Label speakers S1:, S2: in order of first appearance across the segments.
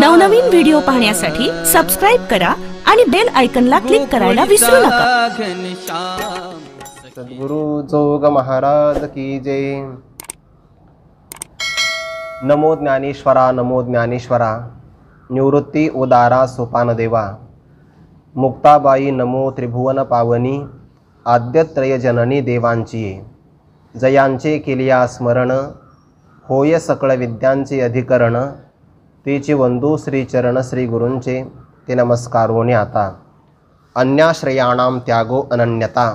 S1: नवनवीन व्हिडिओ पाहण्यासाठी सबस्क्राइब करा आणि बेल आयकॉनला क्लिक करायला विसरू नका।
S2: सद्गुरु जोग महाराज की जय। नमो ज्ञानेश्वरा नमो ज्ञानेश्वरा, निवृत्ती उदारा सोपान देवा। मुक्ताबाई नमो त्रिभुवन पावनी, आद्यत्रय जननी देवांची। जयांचे केलिया स्मरण, होय सकळ विद्यांचे अधिकरण। तेचे वंदू श्री चरण श्री गुरूंचे, ते नमस्कारोनी आता। अन्याश्रयाणाम त्यागो अनन्यता।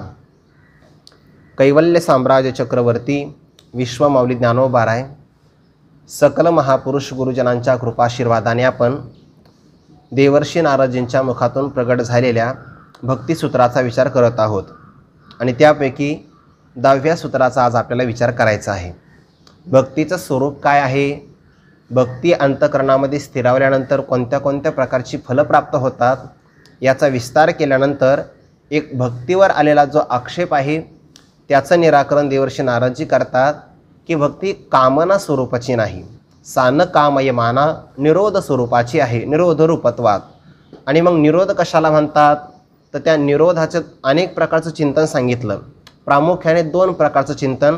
S2: कैवल्य साम्राज्य चक्रवर्ती विश्वमाऊली ज्ञानोबाराय सकल महापुरुष गुरुजनांच्या कृपाशीर्वादाने आपण देवर्षी नारदजींच्या मुखातून प्रगट झालेल्या भक्तिसूत्राचा विचार करत आहोत आणि त्यापैकी 10व्या सूत्राचा आज आपल्याला विचार करायचा आहे। भक्तीचं स्वरूप काय आहे, भक्ती अंतःकरणामध्ये स्थिरावल्यानंतर कोणत्या कोणत्या प्रकारची फलं प्राप्त होतात याचा विस्तार केल्यानंतर एक भक्तीवर आलेला जो आक्षेप आहे त्याचं निराकरण देवर्षी नारदजी करतात की भक्ती कामना स्वरूपाची नाही, सान कामयमाना निरोध स्वरूपाची आहे, निरोध रूपत्वात। आणि मग निरोध कशाला म्हणतात तर त्या निरोधाचं अनेक प्रकारचं चिंतन सांगितलं। प्रामुख्याने 2 प्रकारचं चिंतन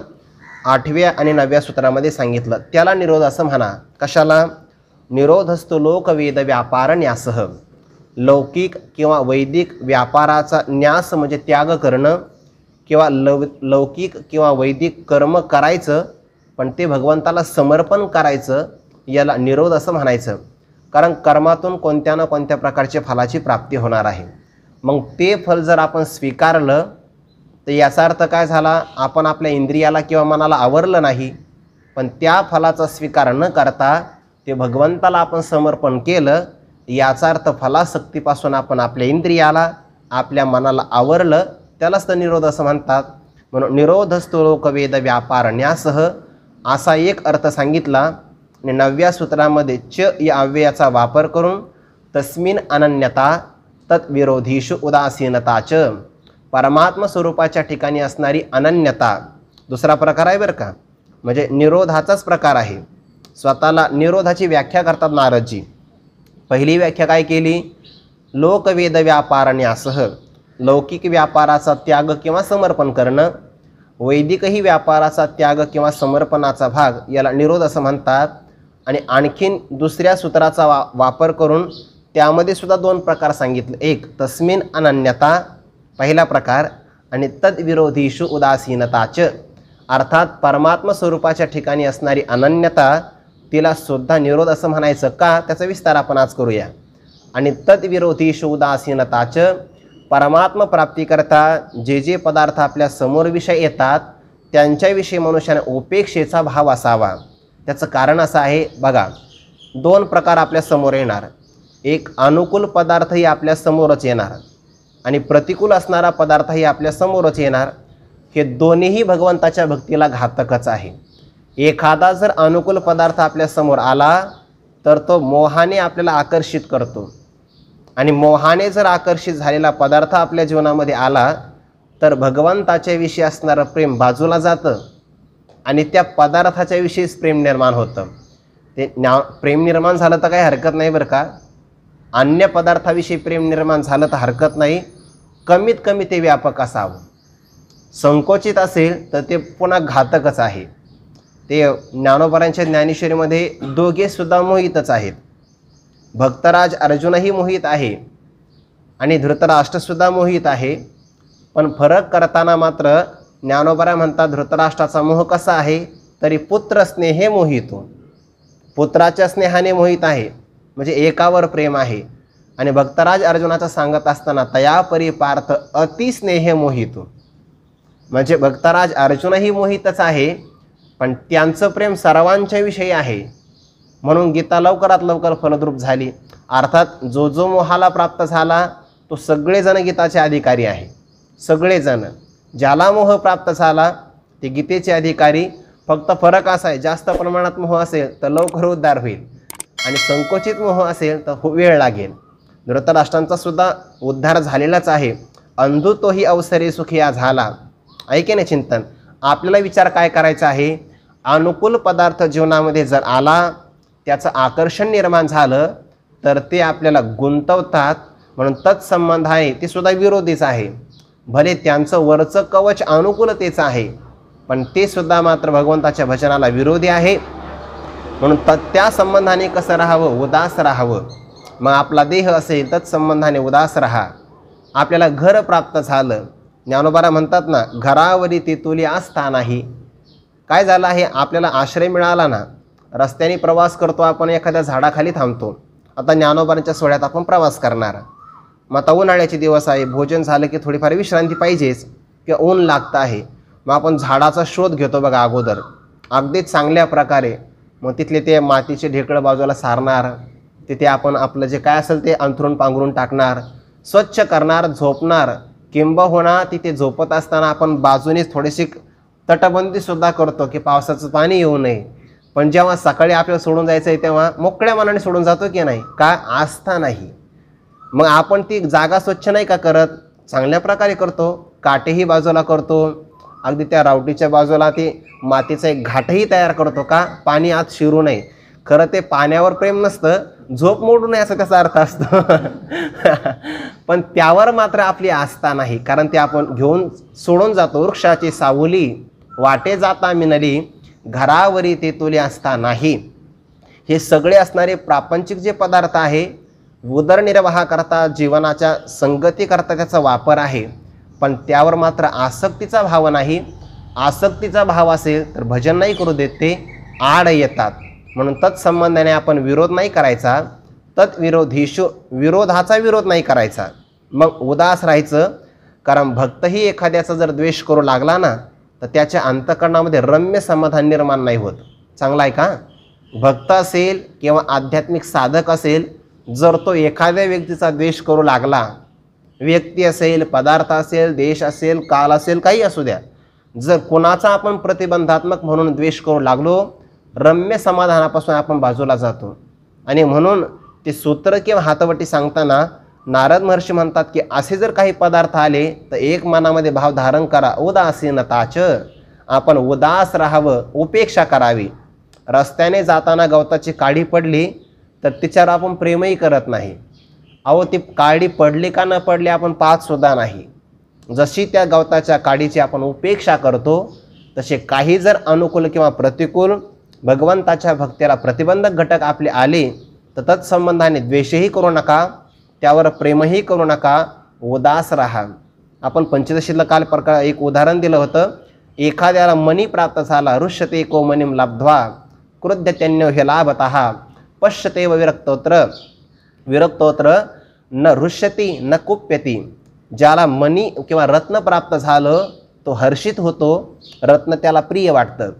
S2: 8व्या आणि 9व्या सूत्रामध्ये सांगितलं, त्याला निरोध असं म्हणा। कशाला? निरोधस्तु लोकवेद व्यापार न्यासह। लौकिक किंवा वैदिक व्यापाराचा न्यास म्हणजे त्याग करणं किंवा लौकिक किंवा वैदिक कर्म करायचं पण ते भगवंताला समर्पण करायचं, याला निरोध असं म्हणायचं। कारण कर्मातून कोणत्या ना कोणत्या प्रकारच्या फलाची प्राप्ती होणार आहे। मग ते फल जर आपण स्वीकारलं तर याचा अर्थ काय झाला, आपण आपल्या इंद्रियाला किंवा मनाला आवरलं नाही, पण त्या फलाचा स्वीकार न करता ते भगवंताला आपण समर्पण केलं, याचा अर्थ फलासक्तीपासून आपण आपल्या इंद्रियाला आपल्या मनाला आवरलं, त्यालाच तर निरोध असं म्हणतात। म्हणून निरोधस्तु लोकवेद व्यापार न्यासह असा एक अर्थ सांगितला। आणि 9व्या सूत्रामध्ये च या अव्ययाचा वापर करून तस्मिन अनन्यता तत्विरोधीषु उदासीनताच, परमात्म स्वरूपाच्या ठिकाणी असणारी अनन्यता दुसरा प्रकार आहे बरं का, म्हणजे निरोधाचाच प्रकार आहे। स्वतःला निरोधाची व्याख्या करतात नारदजी। पहिली व्याख्या काय केली, लोकवेद व्यापार न्यासह, लौकिक व्यापाराचा त्याग किंवा समर्पण करणं, वैदिकही व्यापाराचा त्याग किंवा समर्पणाचा भाग याला निरोध असं म्हणतात। आणि आणखीन दुसऱ्या सूत्राचा वापर करून त्यामध्ये सुद्धा 2 प्रकार सांगितले, एक तस्मिन अनन्यता पहिला प्रकार आणि तद्विरोधीषु उदासीनताच, अर्थात परमात्म स्वरूपाच्या ठिकाणी असणारी अनन्यता तिला सुद्धा निरोध असं म्हणायचं का, त्याचा विस्तार आपण आज करूया। आणि तद्विरोधीषु उदासीनताच, परमात्म प्राप्तीकरता जे जे पदार्थ आपल्या समोर विषय येतात त्यांच्याविषयी मनुष्याने उपेक्षेचा भाव असावा। त्याचं कारण असं आहे बघा, 2 प्रकार आपल्या समोर येणार, एक अनुकूल पदार्थही आपल्या समोरच येणार आणि प्रतिकूल असणारा पदार्थही आपल्या समोरच येणार। हे दोन्हीही भगवंताच्या भक्तीला घातकच आहे। एखादा जर अनुकूल पदार्थ आपल्या समोर आला तर तो मोहाने आपल्याला आकर्षित करतो आणि मोहाने जर आकर्षित झालेला पदार्थ आपल्या जीवनामध्ये आला तर भगवंताच्या विषयी असणारं प्रेम बाजूला जातं आणि त्या पदार्थाच्या विषयीच प्रेम निर्माण होतं। ते प्रेम निर्माण झालं तर काही हरकत नाही बरं का, अन्य पदार्थाविषयी प्रेम निर्माण झालं तर हरकत नाही, कमीत कमी ते व्यापक असावं। संकोचित असेल तर ते पुन्हा घातकच आहे। ते ज्ञानोबारांच्या ज्ञानेश्वरीमध्ये दोघे सुद्धा मोहितच आहेत। भक्तराज अर्जुनही मोहित आहे आणि धृतराष्ट्रसुद्धा मोहित आहे, पण फरक करताना मात्र ज्ञानोबा म्हणतात धृतराष्ट्राचा मोह कसा आहे, तरी पुत्र स्नेहे मोहितो, पुत्राच्या स्नेहाने मोहित आहे म्हणजे एकावर प्रेम आहे। आणि भक्तराज अर्जुनाचा सांगत असताना तया परिपार्थ अतिस्नेहे मोहितो, म्हणजे भक्तराज अर्जुनही मोहितच आहे पण त्यांचं प्रेम सर्वांच्या विषयी आहे। म्हणून गीता लवकरात लवकर फलद्रूप झाली। अर्थात जो जो मोहाला प्राप्त झाला तो सगळेजण गीताचे अधिकारी आहे। सगळेजण ज्याला मोह प्राप्त झाला ते गीतेचे अधिकारी। फक्त फरक असा आहे, जास्त प्रमाणात मोह असेल तर लवकर उद्धार होईल आणि संकोचित मोह असेल तर वेळ लागेल। धृतराष्ट्रांचा सुद्धा उद्धार झालेलाच आहे। अंधू तोही अवसरे सुखिया झाला, ऐके ना चिंतन। आपल्याला विचार काय करायचा आहे, अनुकूल पदार्थ जीवनामध्ये जर आला त्याचं आकर्षण निर्माण झालं तर ते आपल्याला गुंतवतात, म्हणून तत्संबंध आहे ते सुद्धा विरोधीच आहे. भले त्यांचं वरचं कवच अनुकूलतेचं आहे, पण ते सुद्धा मात्र भगवंताच्या भजनाला विरोधी आहे. म्हणून त्या संबंधाने कसं राहावं? उदास राहावं. मग आपला देह असेल तत्संबंधाने उदास राहा. आपल्याला घर प्राप्त झालं, ज्ञानोबारा म्हणतात ना, घरावरी तेतुली आस्था नाही. काय झालं आहे? आपल्याला आश्रय मिळाला ना, रस्त्याने प्रवास करतो आपण, एखाद्या झाडाखाली थांबतो. आता ज्ञानोबारांच्या सोहळ्यात आपण प्रवास करणार, मग आता उन्हाळ्याचे दिवस आहे, भोजन झालं की थोडीफार विश्रांती पाहिजेच, किंवा ऊन लागतं आहे. मग आपण झाडाचा शोध घेतो बघा अगोदर, अगदीच चांगल्या प्रकारे. मग तिथले ते मातीचे ढेकळं बाजूला सारणार, तिथे आपण आपलं जे काय असेल ते अंथरून पांघरून टाकणार, स्वच्छ करणार, झोपणार. किंबहुना तिथे झोपत असताना आपण बाजूनेच थोडीशी तटबंदीसुद्धा करतो की पावसाचं पाणी येऊ नये. पण जेव्हा सकाळी आपल्याला सोडून जायचं आहे तेव्हा मोकळ्या मनाने सोडून जातो की नाही? का? आस्था नाही. मग आपण ती जागा स्वच्छ नाही का करत? चांगल्या प्रकारे करतो, काटेही बाजूला करतो, अगदी त्या रावटीच्या बाजूला ते मातीचा एक घाटही तयार करतो. का? पाणी आत शिरू नये. खरं ते पाण्यावर प्रेम नसतं, झोप मोडू नये असं त्याचा अर्थ असतो. पण त्यावर मात्र आपली आस्था नाही, कारण ते आपण घेऊन सोडून जातो. वृक्षाची सावली वाटे जाता मिनली, घरावरी तेतुली आस्था नाही. हे सगळे असणारे प्रापंचिक जे पदार्थ आहे, उदरनिर्वाह करता, जीवनाच्या संगती करता त्याचा वापर आहे, पण त्यावर मात्र आसक्तीचा भाव नाही. आसक्तीचा भाव असेल तर भजन नाही करू देत, ते आड येतात. म्हणून तत्संबंधाने आपण विरोध नाही करायचा, तत्विरोधीशु विरोधाचा विरोध नाही करायचा. मग उदास राहायचं, कारण भक्तही एखाद्याचा जर द्वेष करू लागला ना, तर त्याच्या अंतःकरणामध्ये रम्य समाधान निर्माण नाही होत. चांगला आहे का? भक्त असेल किंवा आध्यात्मिक साधक असेल, जर तो एखाद्या व्यक्तीचा द्वेष करू लागला, व्यक्ती असेल, पदार्थ असेल, देश असेल, काल असेल, काही असू द्या, जर कोणाचा आपण प्रतिबंधात्मक म्हणून द्वेष करू लागलो, रम्य समाधानापासून आपण बाजूला जातो. आणि म्हणून ते सूत्र किंवा हातवटी सांगताना नारद महर्षी म्हणतात की असे जर काही पदार्थ आले तर एक मनामध्ये भाव धारण करा, उदासीनताच. आपण उदास राहावं, उपेक्षा करावी. रस्त्याने जाताना गवताची काडी पडली तर तिच्यावर आपण प्रेमही करत नाही. अहो, ती काडी पडली का न पडली आपण पाहत सुद्धा नाही. जशी त्या गवताच्या काडीची आपण उपेक्षा करतो, तसे काही जर अनुकूल किंवा प्रतिकूल भगवंताच्या भक्तीला प्रतिबंधक घटक आपले आले तर तत्संबंधाने द्वेषही करू नका, त्यावर प्रेमही करू नका, उदास राहा. आपण पंचदशीला काल एक उदाहरण दिलं होतं. एखाद्याला मनी प्राप्त झाला, ऋष्यते को मनीम लब्ध्वा क्रुध्यत्यन्यो हि लाभतः पश्यतेव विरक्तोत्र न ऋष्यती न कुप्यती. ज्याला मनी किंवा रत्न प्राप्त झालं तो हर्षित होतो, रत्न त्याला प्रिय वाटतं.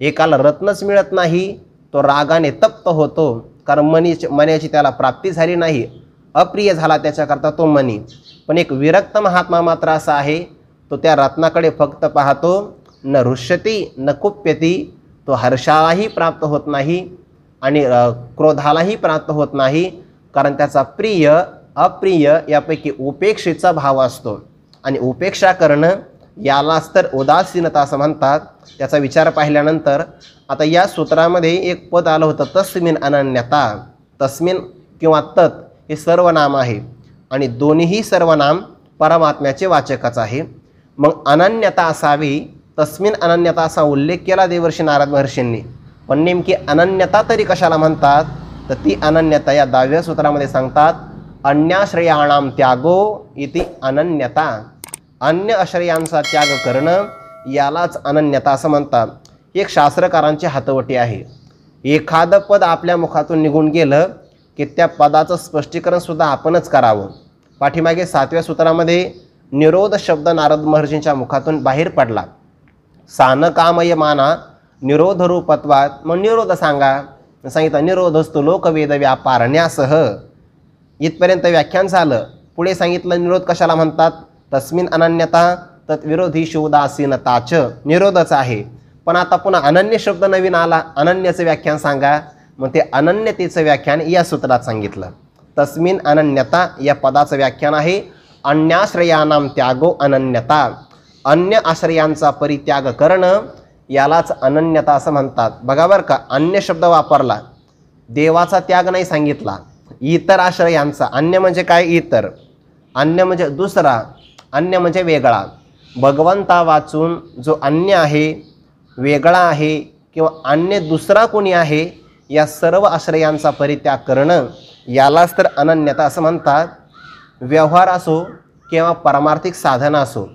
S2: एकाला रत्नच मिळत नाही तो रागाने तप्त होतो, कारण मनीची त्याला प्राप्ती झाली नाही, अप्रिय झाला त्याच्याकरता तो मनी. पण एक विरक्त महात्मा मात्र असा आहे, तो त्या रत्नाकडे फक्त पाहतो, न ऋष्यती न कुप्यती. तो हर्षालाही प्राप्त होत नाही आणि क्रोधालाही प्राप्त होत नाही, कारण त्याचा प्रिय अप्रिय यापैकी उपेक्षेचा भाव असतो. आणि उपेक्षा करणं यालाच तर उदासीनता असं म्हणतात. त्याचा विचार पाहिल्यानंतर आता या सूत्रामध्ये एक पद आलं होतं, तस्मिन अनन्यता. तस्मिन किंवा तत् हे सर्वनाम आहे आणि दोन्हीही सर्वनाम परमात्म्याचे वाचकच आहे. मग अनन्यता असावी, तस्मिन अनन्यता असा उल्लेख केला देवर्षी नारद महर्षींनी. पण नेमकी अनन्यता तरी कशाला म्हणतात? तर ती अनन्यता या 10व्या सूत्रामध्ये सांगतात, अन्याश्रयाणाम त्यागो इति अनन्यता. अन्य आश्रयांचा त्याग करणं यालाच अनन्यता असं म्हणतात. एक शास्त्रकारांची हातवटी आहे. एखादं पद आपल्या मुखातून निघून गेलं की त्या पदाचं स्पष्टीकरणसुद्धा आपणच करावं. पाठीमागे 7व्या सूत्रामध्ये निरोध शब्द नारद महर्षींच्या मुखातून बाहेर पडला. सानकामय माना निरोध रूपत्वात. मग निरोध सांगा. सांगितलं निरोधस्तु लोकवेद व्यापारण्यासह. इथपर्यंत व्याख्यान झालं. पुढे सांगितलं निरोध कशाला म्हणतात? तस्मिन अनन्यता तत्विरोधीषु उदासीनताच. निरोधच आहे. पण आता पुन्हा अनन्य शब्द नवीन आला, अनन्याचं व्याख्यान सांगा. मग ते अनन्यतेचं व्याख्यान या सूत्रात सांगितलं. तस्मिन अनन्यता या पदाचं व्याख्यान आहे अन्याश्रयानाम त्यागो अनन्यता. अन्य आश्रयांचा परित्याग करणं यालाच अनन्यता असं म्हणतात. बघा बरं का, अन्य शब्द वापरला, देवाचा त्याग नाही सांगितला. इतर आश्रयांचा, अन्य म्हणजे काय? इतर. अन्य म्हणजे दुसरा, अन्य म्हणजे वेगळा. भगवंता वाचून जो अन्य आहे, वेगळा आहे किंवा अन्य दुसरा कोणी आहे, या सर्व आश्रयांचा परित्याग करणं यालाच तर अनन्यता असं म्हणतात. व्यवहार असो किंवा पारमार्थिक साधना असो,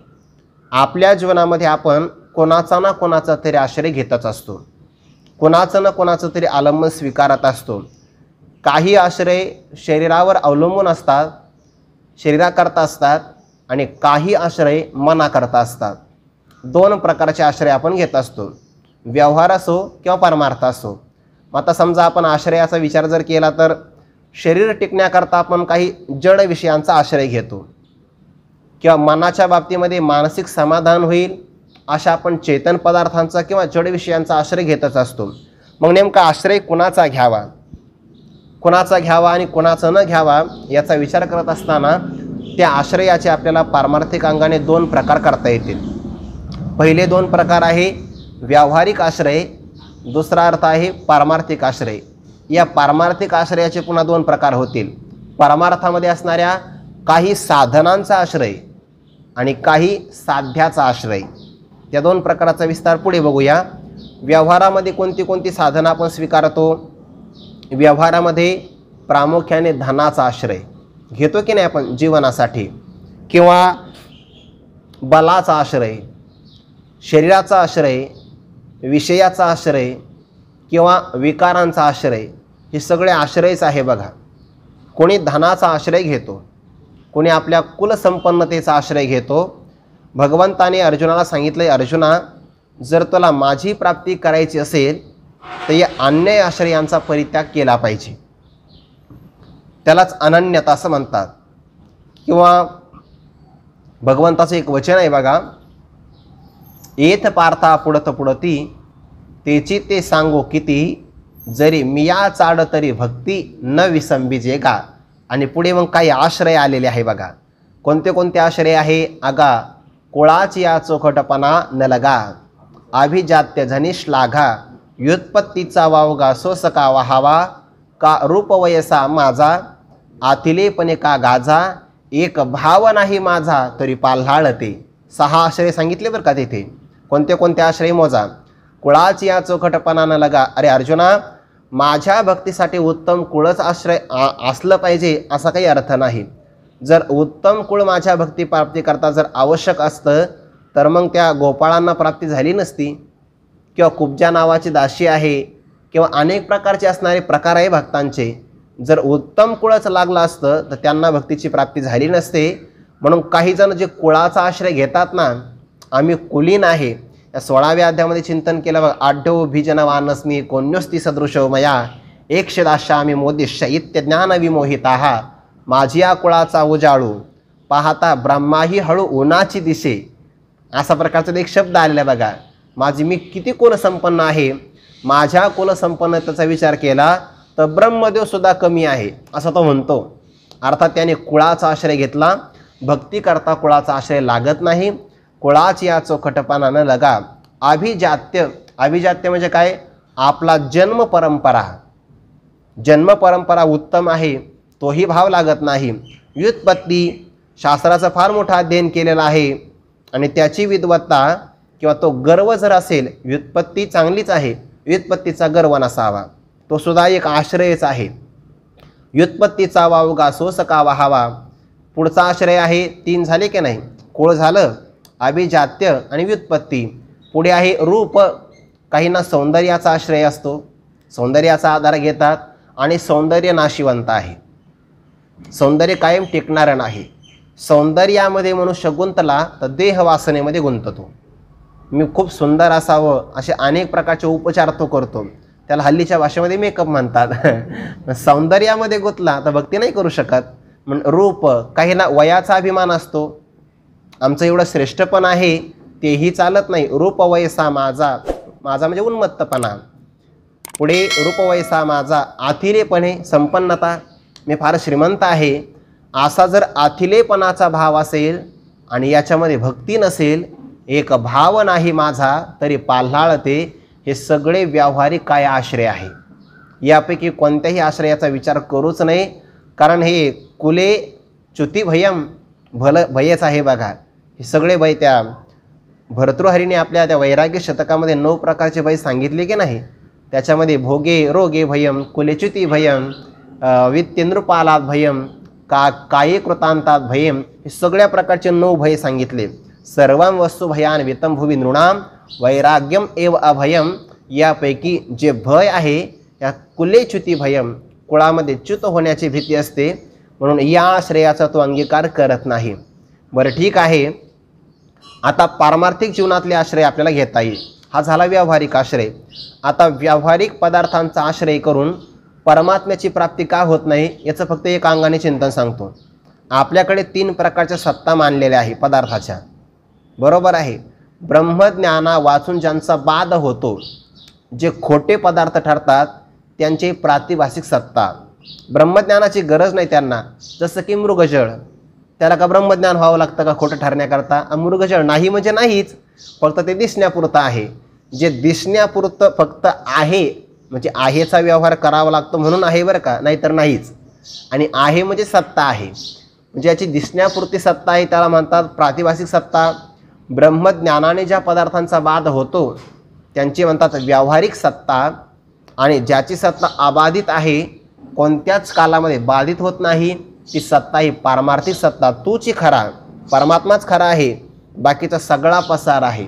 S2: आपल्या जीवनामध्ये आपण कोणाचा ना कोणाचा तरी आश्रय घेतच असतो, कोणाचं ना कोणाचं तरी आलंबन स्वीकारत असतो. काही आश्रय शरीरावर अवलंबून असतात, शरीराकरता असतात, आणि काही आश्रय मनाकरता असतात. दोन प्रकारचे आश्रय आपण घेत असतो, व्यवहार असो किंवा परमार्थ असो. आता समजा आपण आश्रयाचा विचार जर केला तर शरीर टिकण्याकरता आपण काही जड विषयांचा आश्रय घेतो, किंवा मनाच्या बाबतीमध्ये मानसिक समाधान होईल अशा आपण चेतन पदार्थांचा किंवा जड विषयांचा आश्रय घेतच असतो. मग नेमका आश्रय कुणाचा घ्यावा, कुणाचा घ्यावा आणि कुणाचा न घ्यावा याचा विचार करत असताना त्या आश्रयाचे आपल्याला पारमार्थिक अंगाने दोन प्रकार करता येतील. पहिले दोन प्रकार आहे व्यावहारिक आश्रय, दुसरा अर्थ आहे पारमार्थिक आश्रय. या पारमार्थिक आश्रयाचे पुन्हा दोन प्रकार होतील. परमार्थामध्ये असणाऱ्या काही साधनांचा आश्रय आणि काही साध्याचा आश्रय. या दोन प्रकाराचा विस्तार पुढे बघूया. व्यवहारामध्ये कोणती कोणती साधनं आपण स्वीकारतो? व्यवहारामध्ये प्रामुख्याने धनाचा आश्रय घेतो की नाही आपण जीवनासाठी, किंवा बलाचा आश्रय, शरीराचा आश्रय, विषयाचा आश्रय किंवा विकारांचा आश्रय. हे सगळे आश्रयच आहे बघा. कोणी धनाचा आश्रय घेतो, कोणी आपल्या कुलसंपन्नतेचा आश्रय घेतो. भगवंताने अर्जुनाला सांगितले, अर्जुना जर तुला माझी प्राप्ती करायची असेल तर या अन्य आश्रयांचा परित्याग केला पाहिजे. त्यालाच अनन्यता असं म्हणतात. किंवा भगवंताचं एक वचन आहे बघा, येथ पार्था पुढत पुढती तेची ते सांगो किती, जरी मिया चाड तरी भक्ती न विसंबीजे का. आणि पुढे मग काही आश्रय आलेले आहे बघा. कोणते कोणते आश्रय आहे? अगा कुळाची या चोखटपणा न लगा, अभिजात्य झनिश लाघा, व्युत्पत्तीचा वावगा सोसका वहावा, का रूपवयसा माझा, आतिलेपणे का गाजा, एक भाव नाही माझा तरी पाल्हाळते. 6 आश्रय सांगितले बरं का तिथे. कोणते कोणते आश्रय मोजा. कुळाची या चोखटपणा न लगा. अरे अर्जुना, माझ्या भक्तीसाठी उत्तम कुळच आश्रय असलं पाहिजे असा काही अर्थ नाही. जर उत्तम कुळ माझ्या भक्ती प्राप्तीकरता जर आवश्यक असतं तर मग त्या गोपाळांना प्राप्ती झाली नसती, किंवा कुब्जा नावाची दासी आहे, किंवा अनेक प्रकारचे असणारे प्रकार आहे भक्तांचे. जर उत्तम कुळच लागलं असतं तर त्यांना भक्तीची प्राप्ती झाली नसते. म्हणून काही जण जे कुळाचा आश्रय घेतात ना, आम्ही कुलीन आहे, या 16व्या अध्यायामध्ये चिंतन केलं बघा. आढ्यो भिजनवानस्मी कोण्योस्ती सदृशो मया, एकशदाशामी मोदिश्य इत्य ज्ञान विमोहिता, माझी या कुळाचा उजाळू पाहता ब्रह्माही हळू उन्हाची दिसे. असा प्रकारचा एक शब्द आलेला बघा. माझी मी किती कुलसंपन्न आहे, माझ्या कुलसंपन्नतेचा विचार केला तर ब्रह्मदेव सुद्धा कमी आहे असं तो म्हणतो. अर्थात त्याने कुळाचा आश्रय घेतला. भक्ती करता कुळाचा आश्रय लागत नाही. कुळाची या चोखटपणा न लगा, अभिजात्य. अभिजात्य म्हणजे काय? आपला जन्म परंपरा उत्तम आहे तोही भाव लागत नाही. व्युत्पत्ती, शास्त्राचं फार मोठं अध्ययन केलेलं आहे आणि त्याची विद्वत्ता किंवा तो गर्व जर असेल, व्युत्पत्ती चांगलीच आहे, व्युत्पत्तीचा गर्व नसावा, तो सुद्धा एक आश्रयच आहे. व्युत्पत्तीचा वावगा सोसका वहावा. पुढचा आश्रय आहे 3 झाले की नाही? कुळ झालं, अभिजात्य आणि व्युत्पत्ती. पुढे आहे रूप. काहींना सौंदर्याचा आश्रय असतो, सौंदर्याचा आधार घेतात आणि सौंदर्य नाशिवंत आहे, सौंदर्य कायम टिकणारं नाही. सौंदर्यामध्ये मनुष्य गुंतला तर देहवासनेमध्ये गुंततो. मी खूप सुंदर असावं असे अनेक प्रकारचे उपचार तो करतो, त्याला हल्लीच्या भाषेमध्ये मेकअप म्हणतात. सौंदर्यामध्ये गुंतला तर भक्ती नाही करू शकत. म्हणून रूप. काहींना वयाचा अभिमान असतो, आमचं एवढं श्रेष्ठपण आहे तेही चालत नाही. रूपवयसा माझा, माझा म्हणजे उन्मत्तपणा. पुढे रूपवयसा माझा, आथिलेपणे संपन्नता, मी फार श्रीमंत आहे असा जर आथिलेपणाचा भाव असेल आणि याच्यामध्ये भक्ती नसेल, एक भाव नाही माझा तरी पाल्हाळते. हे सगळे व्यावहारिक काय आश्रय आहे. यापैकी कोणत्याही आश्रयाचा विचार करूच नाही. कारण हे कुले च्युती भयम भयच आहे बघा. हे सगळे भय त्या भर्तृहरीने आपल्या त्या वैराग्य शतकामध्ये 9 प्रकारचे भय सांगितले की नाही. त्याच्यामध्ये भोगे रोगे भयम, कुलेच्युती भयम, वित्तेंद्रपालात भयम, काये कृतांतात भयम, हे सगळ्या प्रकारचे 9 भय सांगितले. सर्वं वस्तू भयान वितम भुवि नृणाम वैराग्यम एव अभयम. यापैकी जे भय आहे या कुलेच्युती भयम, कुळामध्ये च्युत होण्याची भीती असते, म्हणून या आश्रयाचा तो अंगीकार करत नाही. बरं ठीक आहे, आता पारमार्थिक जीवनातले आश्रय आपल्याला घेता येईल. हा झाला व्यावहारिक आश्रय. आता व्यावहारिक पदार्थांचा आश्रय करून परमात्म्याची प्राप्ती का होत नाही याचं फक्त एक अंगाने चिंतन सांगतो. आपल्याकडे 3 प्रकारच्या सत्ता मानलेल्या आहे पदार्थाच्या, बरोबर आहे. ब्रह्मज्ञाना वाचून ज्यांचा बाध होतो, जे खोटे पदार्थ ठरतात, त्यांची प्रातिभासिक सत्ता. ब्रह्मज्ञानाची गरज नाही त्यांना. जसं की मृगजळ, त्याला का ब्रह्मज्ञान व्हावं लागतं का खोटं ठरण्याकरता? मृगजळ नाही म्हणजे नाहीच, फक्त ते दिसण्यापुरतं आहे. जे दिसण्यापुरतं फक्त आहे म्हणजे आहेचा व्यवहार करावा लागतो म्हणून आहे बरं का, नाहीतर नाहीच. आणि आहे म्हणजे सत्ता आहे, म्हणजे याची दिसण्यापुरती सत्ता आहे, त्याला म्हणतात प्रातिभासिक सत्ता. ब्रह्मज्ञानाने ज्या पदार्थांचा बाध होतो त्यांची म्हणतात व्यावहारिक सत्ता. आणि ज्याची सत्ता अबाधित आहे, कोणत्याच कालामध्ये बाधित होत नाही, ती सत्ता ही पारमार्थिक सत्ता. तूच खरा, परमात्माच खरा आहे, बाकीचा सगळा पसार आहे.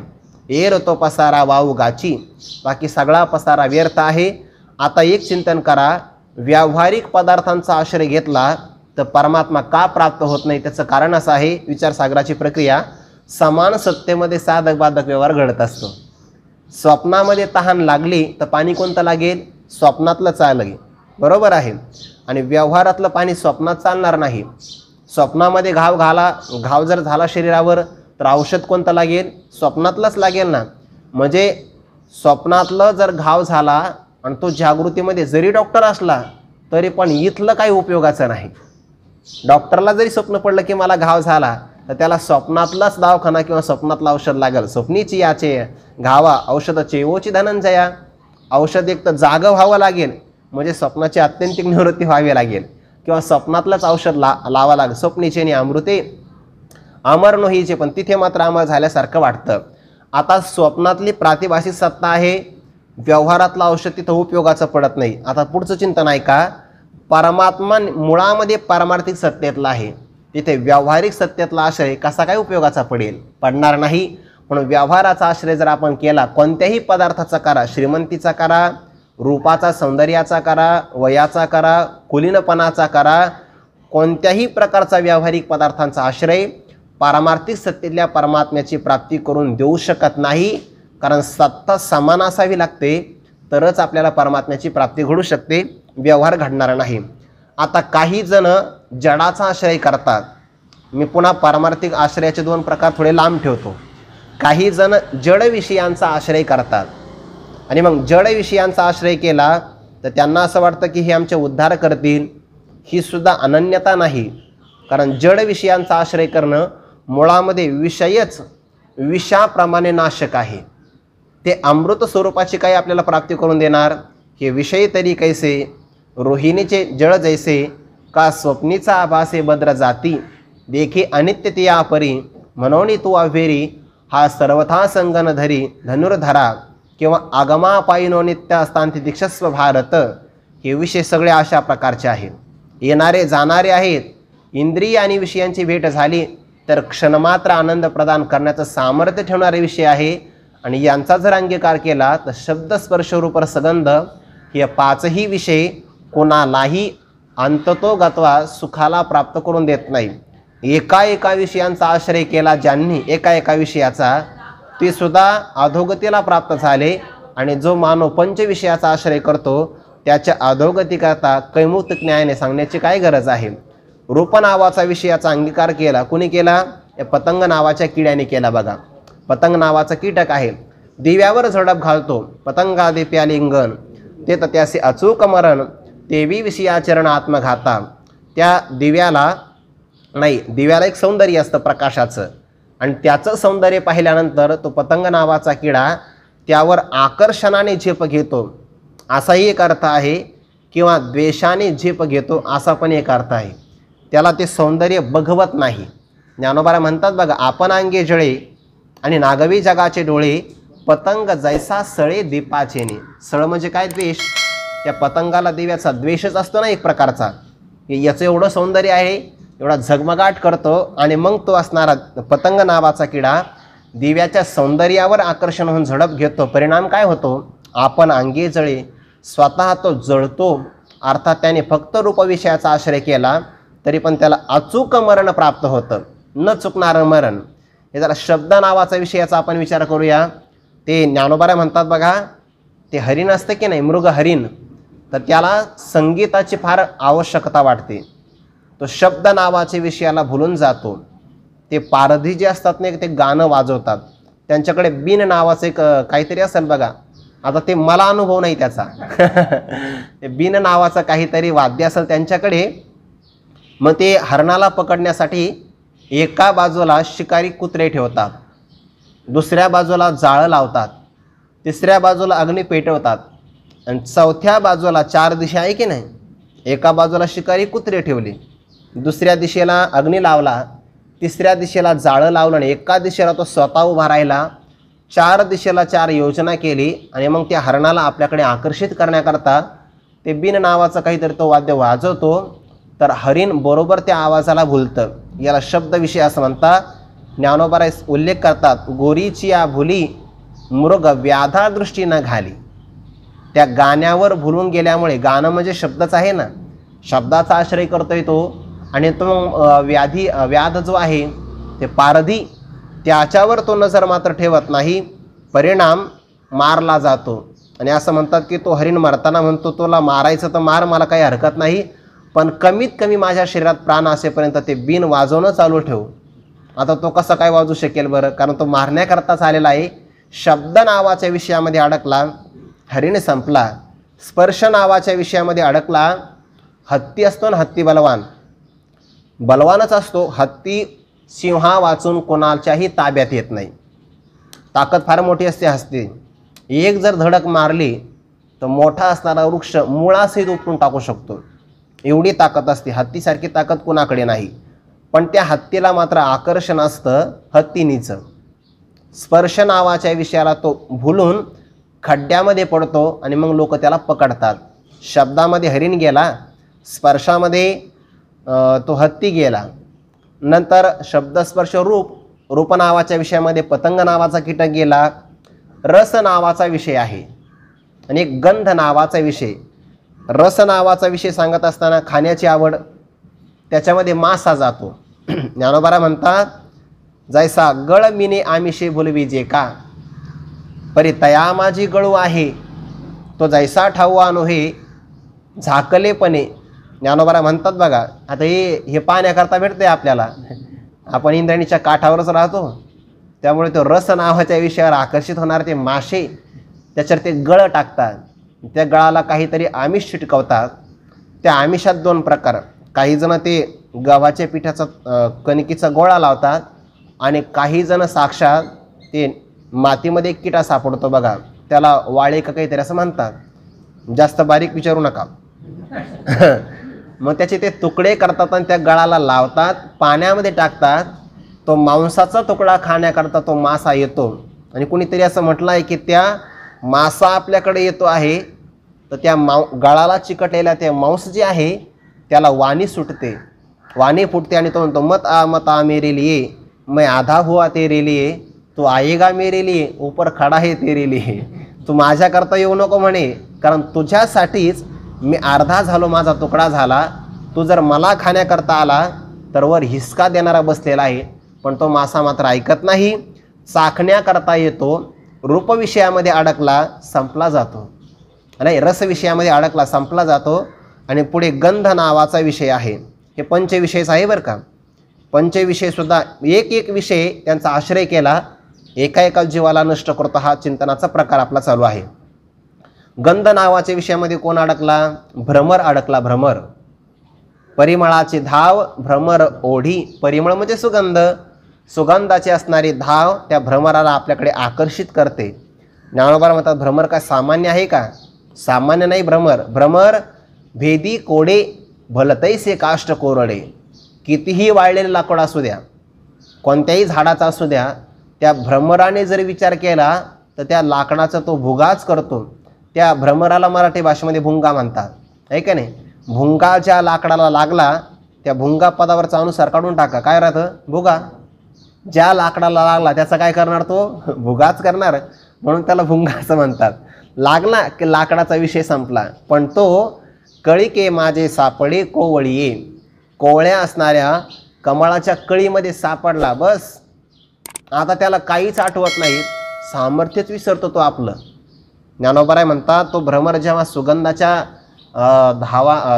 S2: एर तो पसारा वाऊ गाची, बाकी सगळा पसारा व्यर्थ आहे. आता एक चिंतन करा, व्यावहारिक पदार्थांचा आश्रय घेतला तर परमात्मा का प्राप्त होत नाही? त्याचं कारण असं आहे, विचारसागराची प्रक्रिया. समान सत्तेमध्ये साधक बाधक व्यवहार घडत असतो. स्वप्नामध्ये तहान लागली तर पाणी कोणतं लागेल? स्वप्नातलं चालेल, बरोबर आहे. आणि व्यवहारातलं पाणी स्वप्नात चालणार नाही. स्वप्नामध्ये घाव जर झाला शरीरावर तर औषध कोणतं लागेल? स्वप्नातलंच लागेल ना. म्हणजे स्वप्नातलं जर घाव झाला आणि तो जागृतीमध्ये जरी डॉक्टर असला तरी पण इथलं काही उपयोगाचं नाही. डॉक्टरला जरी स्वप्न पडलं की मला घाव झाला तर त्याला स्वप्नातलाच दवाखाना किंवा स्वप्नातलं औषध लागेल. स्वप्नीची याचे घावा औषधाचे ओची धनंजया. औषध एक तर जागं व्हावं लागेल, म्हणजे स्वप्नाची आत्यंतिक निवृत्ती व्हावी लागेल, किंवा स्वप्नातलंच औषध लावा लागेल. स्वप्नीचे नि अमृते अमर नोहीचे, पण तिथे मात्र अमर झाल्यासारखं वाटतं. आता स्वप्नातली प्रातिभासिक सत्ता आहे, व्यवहारातलं औषध तिथं उपयोगाचं पडत नाही. आता पुढचं चिंतन आहे का, परमात्मा मुळामध्ये पारमार्थिक सत्तेतला आहे, तिथे व्यावहारिक सत्तेतला आश्रय कसा काय उपयोगाचा पडेल? पडणार नाही. म्हणून व्यवहाराचा आश्रय जर आपण केला, कोणत्याही पदार्थाचा करा, श्रीमंतीचा करा, रूपाचा सौंदर्याचा करा, वयाचा करा, कुलीनपणाचा करा, कोणत्याही प्रकारचा व्यावहारिक पदार्थांचा आश्रय पारमार्थिक सत्तेतल्या परमात्म्याची प्राप्ती करून देऊ शकत नाही. कारण सत्ता समान असावी लागते, तरच आपल्याला परमात्म्याची प्राप्ती घडू शकते, व्यवहार घडणार नाही. आता काही जण जडाचा आश्रय करतात. मी पुन्हा पारमार्थिक आश्रयाचे 2 प्रकार थोडे लांब ठेवतो. काही जण जड विषयांचा आश्रय करतात आणि मग जड विषयांचा आश्रय केला तर त्यांना असं वाटतं की हे आमचे उद्धार करतील. ही सुद्धा अनन्यता नाही. कारण जड विषयांचा आश्रय करणं मुळामध्ये विषयच विषाप्रमाणे नाशक आहे. ते अमृत स्वरूपाची काही आपल्याला प्राप्ती करून देणार? हे विषय तरी कैसे रोहिणीचे जळ जैसे, का स्वप्नीचा आभासे भद्र जाती, देखे अनित्य ते या परी, म्हणून तू अव्हेरी, हा सर्वथा संगन धरी धनुर्धरा, किंवा आगमा पायिनो नित्य असतांती दीक्षस्व भारत. हे विषय सगळे अशा प्रकारचे आहेत, येणारे जाणारे आहेत. इंद्रिय आणि विषयांची भेट झाली तर क्षणमात्र आनंद प्रदान करण्याचं सामर्थ्य ठेवणारे विषय आहे. आणि यांचा जर अंगीकार केला तर शब्द स्पर्श रूप रसगंध हे 5ही विषय कोणालाही अंततो गत्वा सुखाला प्राप्त करून देत नाही. एका विषयांचा आश्रय केला ज्यांनी, एका विषयाचा, ते सुद्धा अधोगतीला प्राप्त झाले. आणि जो मानव पंचविषयाचा आश्रय करतो त्याच्या अधोगतीकरता कैमुक्त न्यायाने सांगण्याची काय गरज आहे? रूप नावाचा विषयाचा अंगीकार केला, कुणी केला? पतंग नावाच्या किड्याने केला. बघा, पतंग नावाचा कीटक आहे, दिव्यावर झडप घालतो, पतंगा दे प्यालिंगण, ते तर त्याचे अचूक मरण, तेवी विषयाचरण आत्मघाता. त्या दिव्याला एक सौंदर्य असतं प्रकाशाचं, आणि त्याचं सौंदर्य पाहिल्यानंतर तो पतंग नावाचा किडा त्यावर आकर्षणाने झेप घेतो. असाही एक अर्थ आहे किंवा द्वेषाने झेप घेतो असा पण एक अर्थ आहे. त्याला ते सौंदर्य बघवत नाही. ज्ञानोबा म्हणतात बघा, आपण अंगे जळे आणि नागवी जगाचे डोळे, पतंग जैसा सळे दीपाचेने. सळ म्हणजे काय? द्वेष. त्या पतंगाला दिव्याचा द्वेषच असतो ना एक प्रकारचा. याचं एवढं सौंदर्य आहे, एवढा झगमगाट करतो, आणि मग तो असणारा पतंग नावाचा किडा दिव्याच्या सौंदर्यावर आकर्षण होऊन झडप घेतो. परिणाम काय होतो? आपण अंगे जळे. स्वतः तो जळतो. अर्थात त्याने फक्त रूपविषयाचा आश्रय केला तरी पण त्याला अचूक मरण प्राप्त होतं, न चुकणारं मरण. हे जरा शब्द नावाचा विषयाचा आपण विचार करूया. ते ज्ञानोबा म्हणतात बघा, ते हरिण असतं की नाही, मृग हरिण, तर त्याला संगीताची फार आवश्यकता वाटते. तो शब्द नावाच्या विषयाला भुलून जातो. ते पारधी जे असतात ना, ते गाणं वाजवतात. त्यांच्याकडे बिन नावाचं एक काहीतरी असेल बघा. आता ते मला अनुभव नाही त्याचा. ते बिन नावाचं काहीतरी वाद्य असेल त्यांच्याकडे. मग ते हरणाला पकडण्यासाठी एका बाजूला शिकारी कुत्रे ठेवतात, दुसऱ्या बाजूला जाळं लावतात, तिसऱ्या बाजूला अग्नी पेटवतात, आणि चौथ्या बाजूला 4 दिशा आहे की नाही, एका बाजूला शिकारी कुत्रे ठेवले, दुसऱ्या दिशेला अग्नी लावला, तिसऱ्या दिशेला जाळं लावलं, आणि एका दिशेला तो स्वतः उभा राहिला. 4 दिशेला 4 योजना केली, आणि मग त्या हरणाला आपल्याकडे आकर्षित करण्याकरता ते बिन नावाचं काहीतरी तो वाद्य वाजवतो. तर हरिण बरोबर त्या आवाजाला भुलतं. याला शब्दविषय असं म्हणतात. ज्ञानोबा उल्लेख करतात, गोरीची या भुली मृग व्याधा दृष्टी न घाली. त्या गाण्यावर भुलून गेल्यामुळे, गाणं म्हणजे शब्दच आहे ना, शब्दाचा आश्रय करतोय तो, आणि तो व्याध जो आहे ते पारधी, त्याच्यावर तो नजर मात्र ठेवत नाही. परिणाम मारला जातो. आणि असं म्हणतात की तो हरिण मरताना म्हणतो, तुला मारायचं तर मार, मला काही हरकत नाही, पण कमीत कमी माझ्या शरीरात प्राण असेपर्यंत ते बिन वाजवणं चालू ठेव. आता तो कसं काय वाजू शकेल बरं? कारण तो मारण्याकरताच आलेला आहे. शब्द नावाच्या विषयामध्ये अडकला, हरिण संपला. स्पर्श नावाच्या विषयामध्ये अडकला. हत्ती असतो ना, हत्ती बलवान, बलवानच असतो. हत्ती सिंहा वाचून कोणाच्याही ताब्यात येत नाही. ताकद फार मोठी असते हत्ती. एक जर धडक मारली तर मोठा असणारा वृक्ष मुळासहित उपटून टाकू शकतो, एवढी ताकद असते. हत्तीसारखी ताकद कुणाकडे नाही. पण त्या हत्तीला मात्र आकर्षण असतं हत्तीनीचं. स्पर्श नावाच्या विषयाला तो भुलून खड्ड्यामध्ये पडतो, आणि मग लोक त्याला पकडतात. शब्दामध्ये हरिण गेला, स्पर्शामध्ये तो हत्ती गेला, नंतर शब्दस्पर्श रूप नावाच्या विषयामध्ये पतंग नावाचा कीटक गेला. रस नावाचा विषय आहे, आणि एक गंध नावाचा विषय. रस नावाचा विषय सांगत असताना खाण्याची आवड, त्याच्यामध्ये मासा जातो. ज्ञानोबा म्हणतात, जैसा गळ मिने आमिषे भुलविजे का, परी तया माझी गळू आहे, तो जैसा ठाऊआ नोहे झाकलेपणे. ज्ञानोबा म्हणतात बघा, आता हे पाहण्याकरता भेटते आपल्याला. आपण इंद्रायणीच्या काठावरच राहतो, त्यामुळे तो रस नावाच्या विषयावर आकर्षित होणारे ते मासे त्याच्यावर ते गळ टाकतात. त्या गळाला काहीतरी आमिष चिटकवतात. त्या आमिषात 2 प्रकार. काही जण ते गव्हाच्या पिठाचा कणकीचा गोळा लावतात, आणि काही जण साक्षात ते मातीमध्ये एक किटा सापडतो बघा, त्याला वाळे का काहीतरी असं म्हणतात, जास्त बारीक विचारू नका. मग त्याचे ते तुकडे करतात आणि त्या गळाला लावतात, पाण्यामध्ये टाकतात. तो मांसाचा तुकडा खाण्याकरता तो मासा येतो. आणि कुणीतरी असं म्हटलं आहे की त्या मासा आपल्याकडे येतो आहे तर त्या गळाला चिकटलेल्या त्या मांस जे आहे त्याला वाणी सुटते, वाणी फुटते, आणि तो म्हणतो, मत आ मेरे लिए, मैं आधा हुआ तेरे लिए, तू आएगा मेरे लिए, ऊपर खडा है तेरे लिए. तू माझ्याकरता येऊ नको म्हणे, कारण तुझ्यासाठीच मी अर्धा झालो, माझा तुकडा झाला. तू जर मला खाण्याकरता आला तर वर हिसका देणारा बसलेला आहे. पण तो मासा मात्र ऐकत नाही. चाखण्याकरता येतो, रूपविषयामध्ये अडकला, संपला जातो. नाही, रसविषयामध्ये अडकला, संपला जातो. आणि पुढे गंध नावाचा विषय आहे. हे पंचविषयच आहे बरं का. पंचविषयसुद्धा एक विषय त्यांचा आश्रय केला, एका जीवाला नष्ट करतो, हा चिंतनाचा प्रकार आपला चालू आहे. गंध नावाच्या विषयामध्ये कोण अडकला? भ्रमर अडकला. भ्रमर, परिमळाची धाव भ्रमर ओढी. परिमळ म्हणजे सुगंध, सुगंधाची असणारी धाव त्या भ्रमराला आपल्याकडे आकर्षित करते. ज्ञानोबा म्हणतात, भ्रमर काय सामान्य आहे का? सामान्य नाही भ्रमर. भ्रमर भेदी कोडे भलतैसे काष्ट कोरडे. कितीही वाळलेलं लाकूड असू द्या, कोणत्याही झाडाचा असू द्या, त्या भ्रमराने जर विचार केला तर त्या लाकडाचा तो भुगाच करतो. त्या भ्रमराला मराठी भाषेमध्ये भुंगा म्हणतात, आहे का नाही. भुंगा ज्या लाकडाला लागला त्या भुंगा पदावरचा अनुसार काढून टाका, काय राहतं, भुगा. ज्या लाकडाला लागला त्याचा काय करणार, तो भुगाच करणार, म्हणून त्याला भुंगा असं म्हणतात. लागला की लाकडाचा विषय संपला. पण तो कळिके माझे सापडे कोवळीये, कोवळ्या असणाऱ्या कमळाच्या कळीमध्ये सापडला, बस. आता त्याला काहीच आठवत नाही, सामर्थ्यच विसरतो तो आपलं. ज्ञानोबराय म्हणतात, तो भ्रमर जेव्हा सुगंधाच्या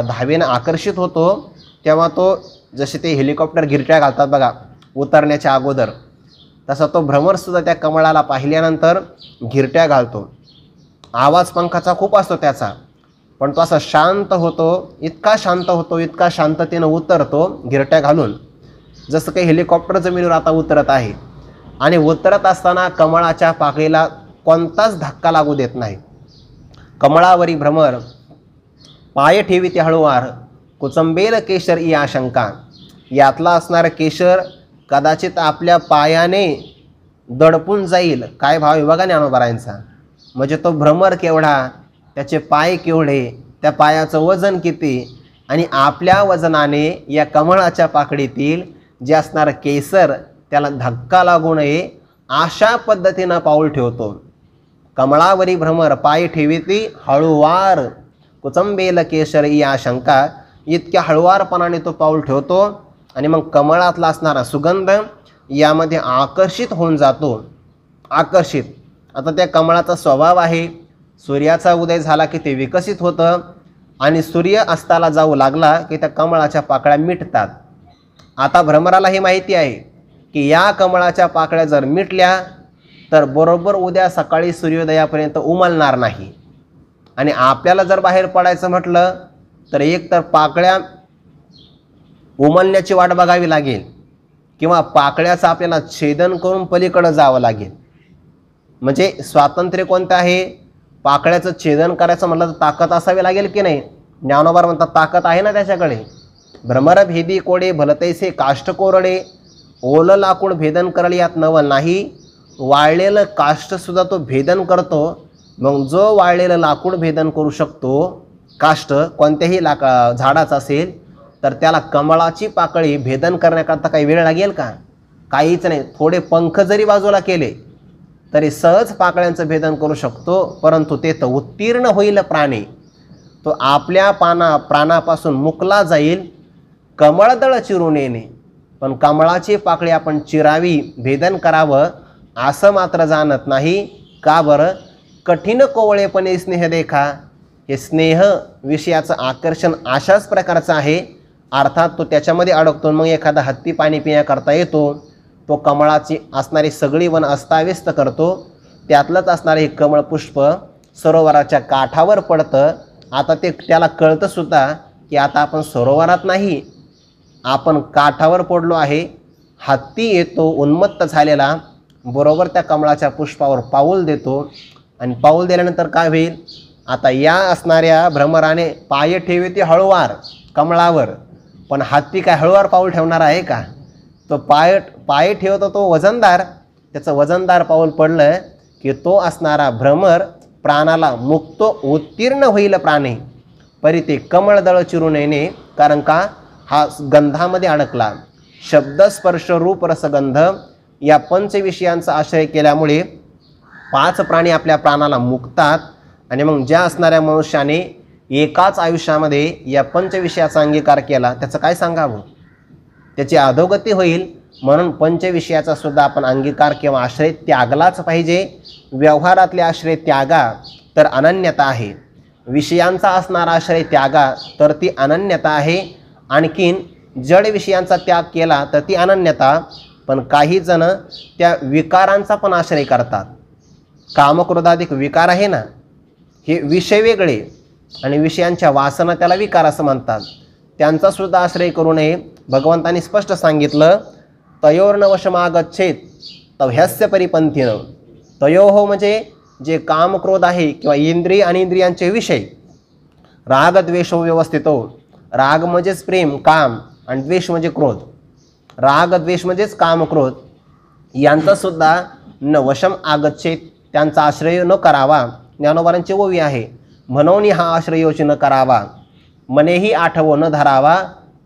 S2: धावेनं आकर्षित होतो तेव्हा तो, जसे ते हेलिकॉप्टर गिरट्या घालतात बघा उतरण्याच्या अगोदर, तसा तो भ्रमरसुद्धा त्या कमळाला पाहिल्यानंतर गिरट्या घालतो. आवाज पंखाचा खूप असतो त्याचा, पण तो असा शांत होतो, इतका शांत होतो, इतका शांततेनं उतरतो गिरट्या घालून, जसं काही हेलिकॉप्टर जमिनीवर आता उतरत आहे. आणि उतरत असताना कमळाच्या पाकळीला कोणताच धक्का लागू देत नाही. कमळावरी भ्रमर पाय ठेवी ते हळूवार, कुचंबेल केशर ई आशंका. यातला असणारं केशर कदाचित आपल्या पायाने दडपून जाईल. काय भाव आहे बघा ज्ञानोबरायांचा. म्हणजे तो भ्रमर केवढा, त्याचे पाय केवढे, त्या पायाचं वजन किती, आणि आपल्या वजनाने या कमळाच्या पाकळीतील जे असणारं केसर त्याला धक्का लागू नये अशा पद्धतीनं पाऊल ठेवतो. कमळावरी भ्रमर पाय ठेवीती हळूवार, कुचंबेल केशर ई आशंका. इतक्या हळुवारपणाने तो पाऊल ठेवतो आणि मग कमळातला असणारा सुगंध यामध्ये आकर्षित होऊन जातो. आकर्षित. आता त्या कमळाचा स्वभाव आहे, सूर्याचा उदय झाला की ते विकसित होतं आणि सूर्य अस्ताला जाऊ लागला की त्या कमळाच्या पाकळ्या मिटतात. आता भ्रमराला हे माहिती आहे की या कमळाच्या पाकळ्या जर मिटल्या तर बरोबर उद्या सकाळी सूर्योदयापर्यंत उमलणार नाही. आणि आपल्याला जर बाहेर पडायचं म्हटलं तर एक तर पाकळ्या उमलण्याची वाट बघावी लागेल किंवा पाकळ्याचं आपल्याला छेदन करून पलीकडं जावं लागेल. म्हणजे स्वातंत्र्य कोणतं आहे, पाकळ्याचं छेदन करायचं म्हटलं तर ताकद असावी लागेल की नाही. ज्ञानोबा म्हणतात ताकद आहे ना त्याच्याकडे. भ्रमर भेदी कोडे भलतैसे काष्ट कोरडे, ओलं लाकूड भेदन करल यात नवल नाही. वाळलेलं काष्टसुद्धा तो भेदन करतो. मग जो वाळलेलं लाकूड भेदन करू शकतो, काष्ट कोणत्याही झाडाचं असेल, तर त्याला कमळाची पाकळी भेदन करण्याकरता काही वेळ लागेल का, काहीच नाही. थोडे पंख जरी बाजूला केले तरी सहज पाकळ्यांचं भेदन करू शकतो. परंतु ते तर उत्तीर्ण होईल प्राणी, तो आपल्या प्राणापासून मुकला जाईल कमळदळ चिरून येणे. पण कमळाची पाकळी आपण चिरावी, भेदन करावं असं मात्र जाणत नाही. का बरं, कठीण कोवळेपणे स्नेह देखा. हे स्नेह विषयाचं आकर्षण अशाच प्रकारचं आहे. अर्थात तो त्याच्यामध्ये अडकतो. मग एखादा हत्ती पाणी पिण्याकरता येतो, तो कमळाची असणारी सगळी वन अस्ताव्यस्त करतो. त्यातलंच असणारे हे कमळपुष्प सरोवराच्या काठावर पडतं. आता ते त्याला कळतंसुद्धा की आता आपण सरोवरात नाही, आपण काठावर पडलो आहे. हत्ती येतो उन्मत्त झालेला, बरोबर त्या कमळाच्या पुष्पावर पाऊल देतो. आणि पाऊल दिल्यानंतर काय होईल, आता या असणाऱ्या भ्रमराने पाय ठेवे ते हळूवार कमळावर, पण हत्ती काय हळूवार पाऊल ठेवणार आहे का. तो पाय ठेवतो तो वजनदार. त्याचं वजनदार पाऊल पडलं की तो असणारा भ्रमर प्राणाला मुक्तो उत्तीर्ण होईल प्राणी. परी ते कमळदळ चिरून येणे, कारण का हा गंधामध्ये अडकला. शब्द स्पर्श रूप रसगंध या पंचविषयांचा आश्रय केल्यामुळे 5 प्राणी आपल्या प्राणाला मुक्तात. आणि मग ज्या असणाऱ्या मनुष्याने एकाच आयुष्यामध्ये या पंचविषयाचा अंगीकार केला त्याचं काय सांगावं, त्याची अधोगती होईल. म्हणून पंचविषयाचा सुद्धा आपण अंगीकार किंवा आश्रय त्यागलाच पाहिजे. व्यवहारातले आश्रय त्यागा तर अनन्यता आहे, विषयांचा असणारा आश्रय त्यागा तर ती अनन्यता आहे. आणखीन जड विषयांचा त्याग केला तर ती अनन्यता. पण काही जण त्या विकारांचा पण आश्रय करतात. कामक्रोधाधिक विकार आहे ना, हे विषय वेगळे आणि विषयांच्या वासना त्याला विकार असं म्हणतात. त्यांचा सुद्धा आश्रय करू नये. भगवंतांनी स्पष्ट सांगितलं, तयोर्नवशमागच्छेत तव्ह्यस्य परिपंथीनं. तयोहो म्हणजे जे कामक्रोध आहे किंवा इंद्रिय आणि इंद्रियांचे विषय, रागद्वेषो व्यवस्थितो, राग म्हणजेच प्रेम काम आणि द्वेष म्हणजे क्रोध. राग द्वेष म्हणजेच काम क्रोध यांचा सुद्धा न वशम आगच्छेत, त्यांचा आश्रय न करावा. ज्ञानोबारांची ओवी आहे, म्हणून हा आश्रयोच न करावा, मनेही आठवो न धरावा,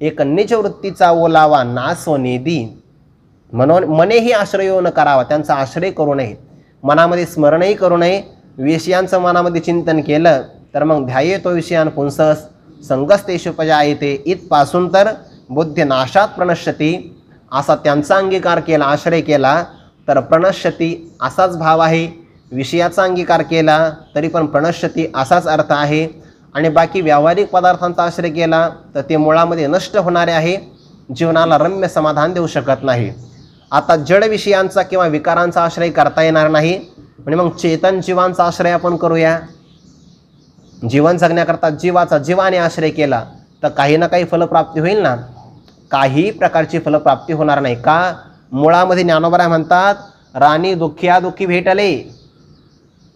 S2: एक निज वृत्तीचा ओलावा नासोनिधी. म्हणून मनेही आश्रयो न करावा, त्यांचा आश्रय करू नये, मनामध्ये स्मरणही करू नये. विषयांचं मनामध्ये चिंतन केलं तर मग ध्यायेतो विषयान पुंसस संगस्तेषु उपजायते, इथपासून तर बुद्धी नाशात प्रणश्यती. असा त्यांचा अंगीकार केला, आश्रय केला तर प्रणश्यती असाच भाव आहे. विषयाचा अंगीकार केला तरी पण प्रणश्यती असाच अर्थ आहे. आणि बाकी व्यावहारिक पदार्थांचा आश्रय केला तर ते मुळामध्ये नष्ट होणारे आहे, जीवनाला रम्य समाधान देऊ शकत नाही. आता जड विषयांचा किंवा विकारांचा आश्रय करता येणार नाही, म्हणजे मग चेतन जीवांचा आश्रय आपण करूया. जीवन जगण्याकरता जीवाचा जीवाने आश्रय केला तर काही ना काही फलप्राप्ती होईल ना. काही प्रकारची फलप्राप्ती होणार नाही. का? मुळामध्ये ज्ञानोबा म्हणतात, राणी दुःख्या दुःखी भेटले.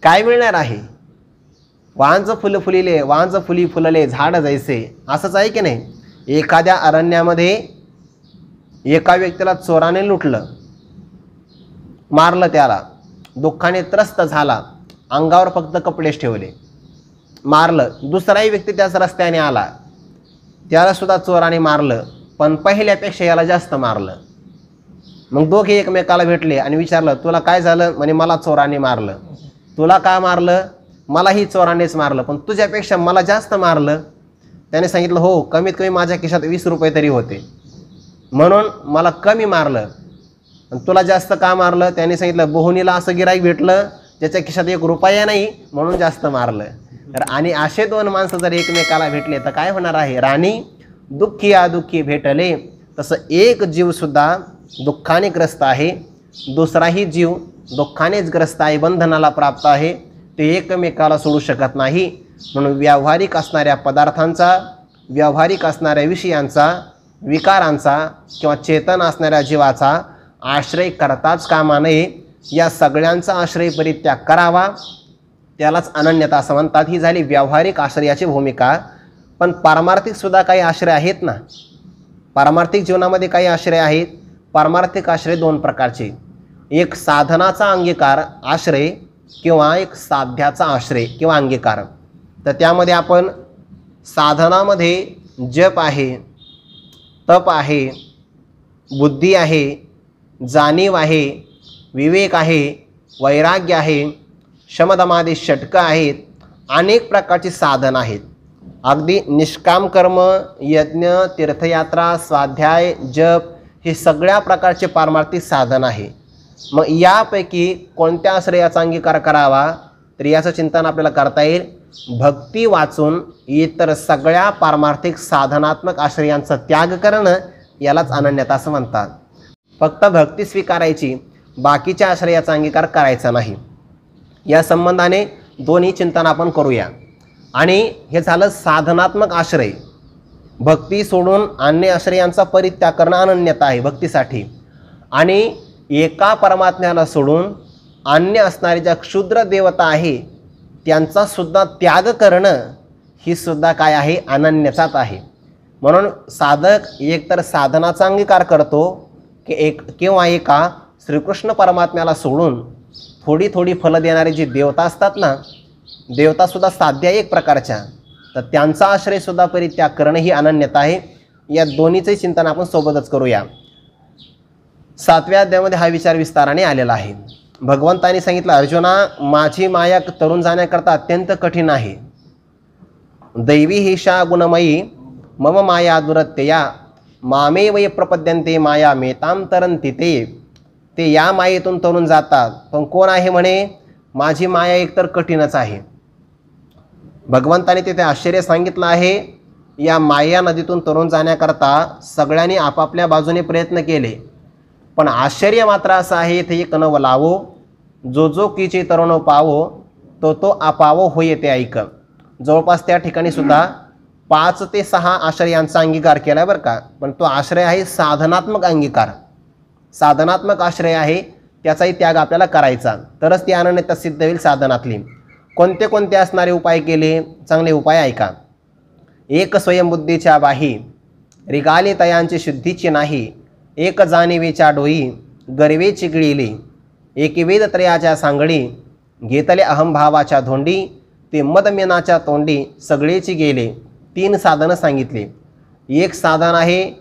S2: काय मिळणार आहे? वांज फुल फुलिले, वांज फुली फुलले झाड जैसे, असंच आहे की नाही. एखाद्या अरण्यामध्ये एका व्यक्तीला चोराने लुटलं, मारलं, त्याला दुःखाने त्रस्त झाला, अंगावर फक्त कपडेच ठेवले, मारलं. दुसराही व्यक्ती त्याच रस्त्याने आला, त्याला सुद्धा चोराने मारलं, पण पहिल्यापेक्षा याला जास्त मारलं. मग दोघे एकमेकाला भेटले आणि विचारलं, तुला काय झालं? म्हणे मला चोराने मारलं. तुला का मारलं? मलाही चोरानेच मारलं, पण तुझ्यापेक्षा मला जास्त मारलं. त्याने सांगितलं, हो, कमीत कमी माझ्या खिशात 20 रुपये तरी होते, म्हणून मला कमी मारलं. तुला जास्त का मारलं? त्याने सांगितलं, बोहुनीला असं गिराईक भेटलं ज्याच्या खिशात 1 रुपया नाही, म्हणून जास्त मारलं. तर आणि असे दोन माणसं जर एकमेकाला भेटले तर काय होणार आहे? राणी दुःखी दुःखी भेटले. तसं एक जीवसुद्धा दुःखाने ग्रस्त आहे, दुसराही जीव दुःखानेच ग्रस्त आहे, बंधनाला प्राप्त आहे. ते एकमेकाला सोडू शकत नाही. म्हणून व्यावहारिक असणाऱ्या पदार्थांचा, व्यावहारिक असणाऱ्या विषयांचा, विकारांचा किंवा चेतन असणाऱ्या जीवाचा आश्रय करताच कामा नये. या सगळ्यांचा आश्रय परित्याग करावा, त्यालाच अनन्यता असं म्हणतात. ही झाली व्यावहारिक आश्रयाची भूमिका. पण पारमार्थिकसुद्धा काही आश्रय आहेत ना. पारमार्थिक जीवनामध्ये काही आश्रय आहेत. पारमार्थिक आश्रय 2 प्रकारचे, एक साधनाचा अंगीकार आश्रय किंवा एक साध्याचा आश्रय किंवा अंगीकार. तर त्यामध्ये आपण साधनामध्ये जप आहे, तप आहे, बुद्धी आहे, जाणीव आहे, विवेक आहे, वैराग्य आहे, शमदमादी षटकं आहेत, अनेक प्रकारची साधन आहेत. अगदी निष्काम कर्म, यज्ञ, तीर्थयात्रा, स्वाध्याय, जप हे सगळ्या प्रकारचे पारमार्थिक साधन आहे. मग यापैकी कोणत्या आश्रयाचा अंगीकार करावा तर याचं चिंतन आपल्याला करता येईल. भक्ती वाचून इतर सगळ्या पारमार्थिक साधनात्मक आश्रयांचा त्याग करणं यालाच अनन्यता असं म्हणतात. फक्त भक्ती स्वीकारायची, बाकीच्या आश्रयाचा अंगीकार करायचा नाही. या संबंधाने दोन्ही चिंतन आपण करूया. आणि हे झालं साधनात्मक आश्रय. भक्ती सोडून अन्य आश्रयांचा परित्याग करणं अनन्यता आहे भक्तीसाठी. आणि एका परमात्म्याला सोडून अन्य असणारी ज्या क्षुद्र देवता आहे त्यांचा सुद्धा त्याग करणं ही सुद्धा काय आहे? अनन्यताच आहे. म्हणून साधक एकतर साधनाचा अंगीकार करतो की किंवा एका श्रीकृष्ण परमात्म्याला सोडून थोडी थोडी फलं देणारी जी देवता असतात ना, देवतासुद्धा साध्य एक प्रकारच्या, तर त्यांचा आश्रयसुद्धा परित्याग करणं ही अनन्यता आहे. या दोन्हीचे चिंतन आपण सोबतच करूया. 7व्या अध्यायामध्ये हा विचार विस्ताराने आलेला आहे. भगवंतांनी सांगितलं, अर्जुना, माझी माया तरुण जाण्याकरता अत्यंत कठीण आहे. दैवी हिषा गुणमयी मम माया दुरत्यया मामे वय प्रपद्यंते माया मेताम तरंती. ते या मायेतून तरुण जातात. पण कोण आहे म्हणे? माझी माया एकतर कठीणच आहे. भगवंताने तिथे आश्चर्य सांगितलं आहे. या माया नदीतून तरुण जाण्याकरता सगळ्यांनी आपापल्या बाजूने प्रयत्न केले, पण आश्चर्य मात्र असं आहे, इथे एक नव लावो, जो जो कीचे तरुण पावो, तो तो आपावो होय ते ऐक. जवळपास त्या ठिकाणी सुद्धा 5 ते 6 आश्रयांचा अंगीकार केला बरं का. पण तो आश्रय आहे साधनात्मक अंगीकार. साधनात्मक आश्रय आहे, त्याचाही त्याग आपल्याला करायचा, तरच ती अनन्यता सिद्ध होईल साधनातली. कोणते कोणते असणारे उपाय केले? चांगले उपाय ऐका. एक स्वयंबुद्धीच्या बाही रिगाले तयांची शुद्धीची नाही, एक जाणीवेच्या डोई गर्वेची गिळिली, एकीवेद त्रयाच्या सांगडी घेतले अहंभावाच्या धोंडी, ते मदमेनाच्या तोंडी सगळेची गेले. 3 साधनं सांगितले. एक साधन आहे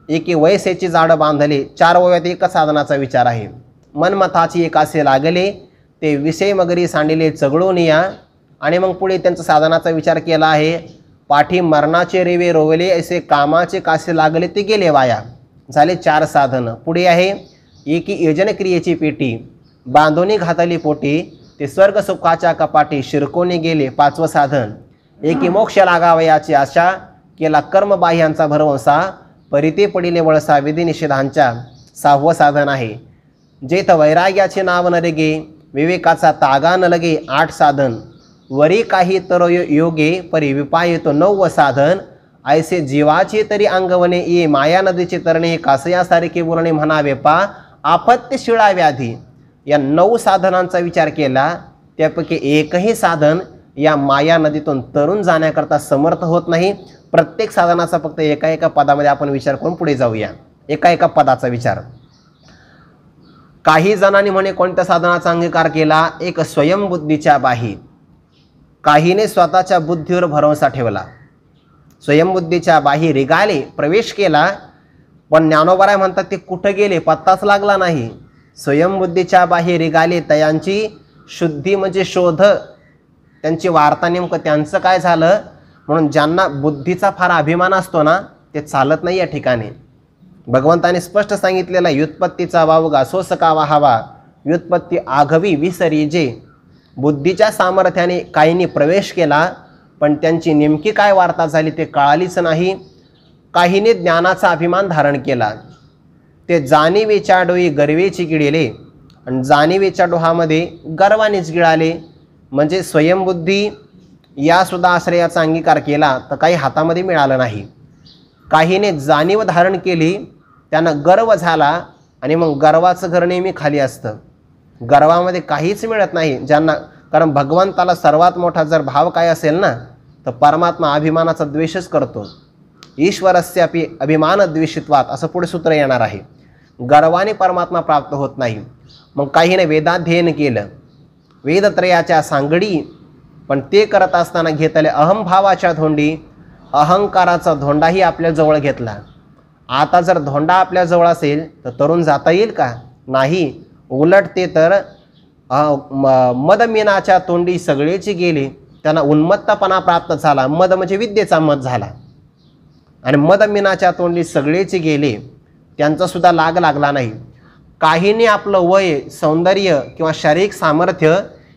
S2: एकी वयसेची जाड बांधले, 4 वयात एक साधनाचा विचार आहे. मनमताची एक असे लागले, ते विषय मगरी सांडिले चगळून या. आणि मग पुढे त्यांचा साधनाचा विचार केला आहे. पाठी मरणाचे रेवे रोवले, असे कामाचे कासे लागले ते गेले वाया. झाले 4 साधनं. पुढे आहे एकी यजन क्रियेची पेटी बांधोनी घातली पोटी, ते स्वर्ग सुखाच्या कपाटी शिरकोनी गेले 5वं साधन. एकी मोक्ष लागावयाची आशा केला कर्मबाह्यांचा भरवसा, परिते पडिले वळसा विधी निषेधांच्या 6वं साधन आहे. जेथ वैराग्याचे नाव न लगे विवेकाचा तागा न लगे 8 साधन. वरी काही तर योगे परी विपाय तो 9वं साधन. ऐसे जीवाचे तरी अंगवणे ये माया नदीचे तरणे कासयासारखे बोलणे म्हणावे पा आपत्य शिळा व्याधी. या 9 साधनांचा विचार केला, त्यापैकी एकही साधन या माया नदीतून तरुण जाण्याकरता समर्थ होत नाही. प्रत्येक साधनाचा फक्त एका पदामध्ये आपण विचार करून पुढे जाऊया. एका पदाचा विचार. काही जणांनी म्हणे कोणत्या साधनाचा अंगीकार केला? एक स्वयंबुद्धीच्या बाही. काहीने स्वतःच्या बुद्धीवर भरोसा ठेवला, स्वयंबुद्धीच्या बाही रिगाले प्रवेश केला. पण ज्ञानोबा म्हणतात ते कुठं गेले पत्ताच लागला नाही. स्वयंबुद्धीच्या बाही रिगाले तयांची शुद्धी म्हणजे शोध. त्यांची वार्ता नेमकं त्यांचं काय झालं? म्हणून ज्यांना बुद्धीचा फार अभिमान असतो ना, ते चालत नाही या ठिकाणी. भगवंताने स्पष्ट सांगितलेला व्युत्पत्तीचा वावगा सोस का वाहावा, व्युत्पत्ती आघवी विसरी जे. बुद्धीच्या सामर्थ्याने काहींनी प्रवेश केला, पण त्यांची नेमकी काय वार्ता झाली ते कळालीच नाही. काहींनी ज्ञानाचा अभिमान धारण केला, ते जाणीवेच्या डोई गर्वेची गिळले, आणि जाणीवेच्या डोहामध्ये गर्वानेच गिळाले. म्हणजे स्वयंबुद्धी या सुद्धा आश्रयाचा अंगीकार केला तर काही हातामध्ये मिळालं नाही. काहीने जाणीव धारण केली, त्यांना गर्व झाला, आणि मग गर्वाचं घर नेहमी खाली असतं. गर्वामध्ये काहीच मिळत नाही ज्यांना. कारण भगवंताला सर्वात मोठा जर भाव काय असेल ना, तर परमात्मा अभिमानाचा द्वेषच करतो. ईश्वरस्यापि अभिमान द्वेषित्वात असं पुढे सूत्र येणार आहे. गर्वाने परमात्मा प्राप्त होत नाही. मग काहीने वेदाध्ययन केलं, वेदत्रयाच्या सांगडी, पण ते करत असताना घेतले अहंभावाच्या धोंडी. अहंकाराचा धोंडाही आपल्या जवळ घेतला. आता जर धोंडा आपल्या जवळ असेल तर तरुण जाता येईल का? नाही. उलट ते तर मदमीनाच्या तोंडी सगळेची गेली. त्यांना उन्मत्तपणा प्राप्त झाला. मद म्हणजे विद्येचा मत झाला, आणि मदमीनाच्या तोंडी सगळेची गेले. त्यांचा सुद्धा लाग लागला नाही. काहींनी आपलं वय, सौंदर्य किंवा शारीरिक सामर्थ्य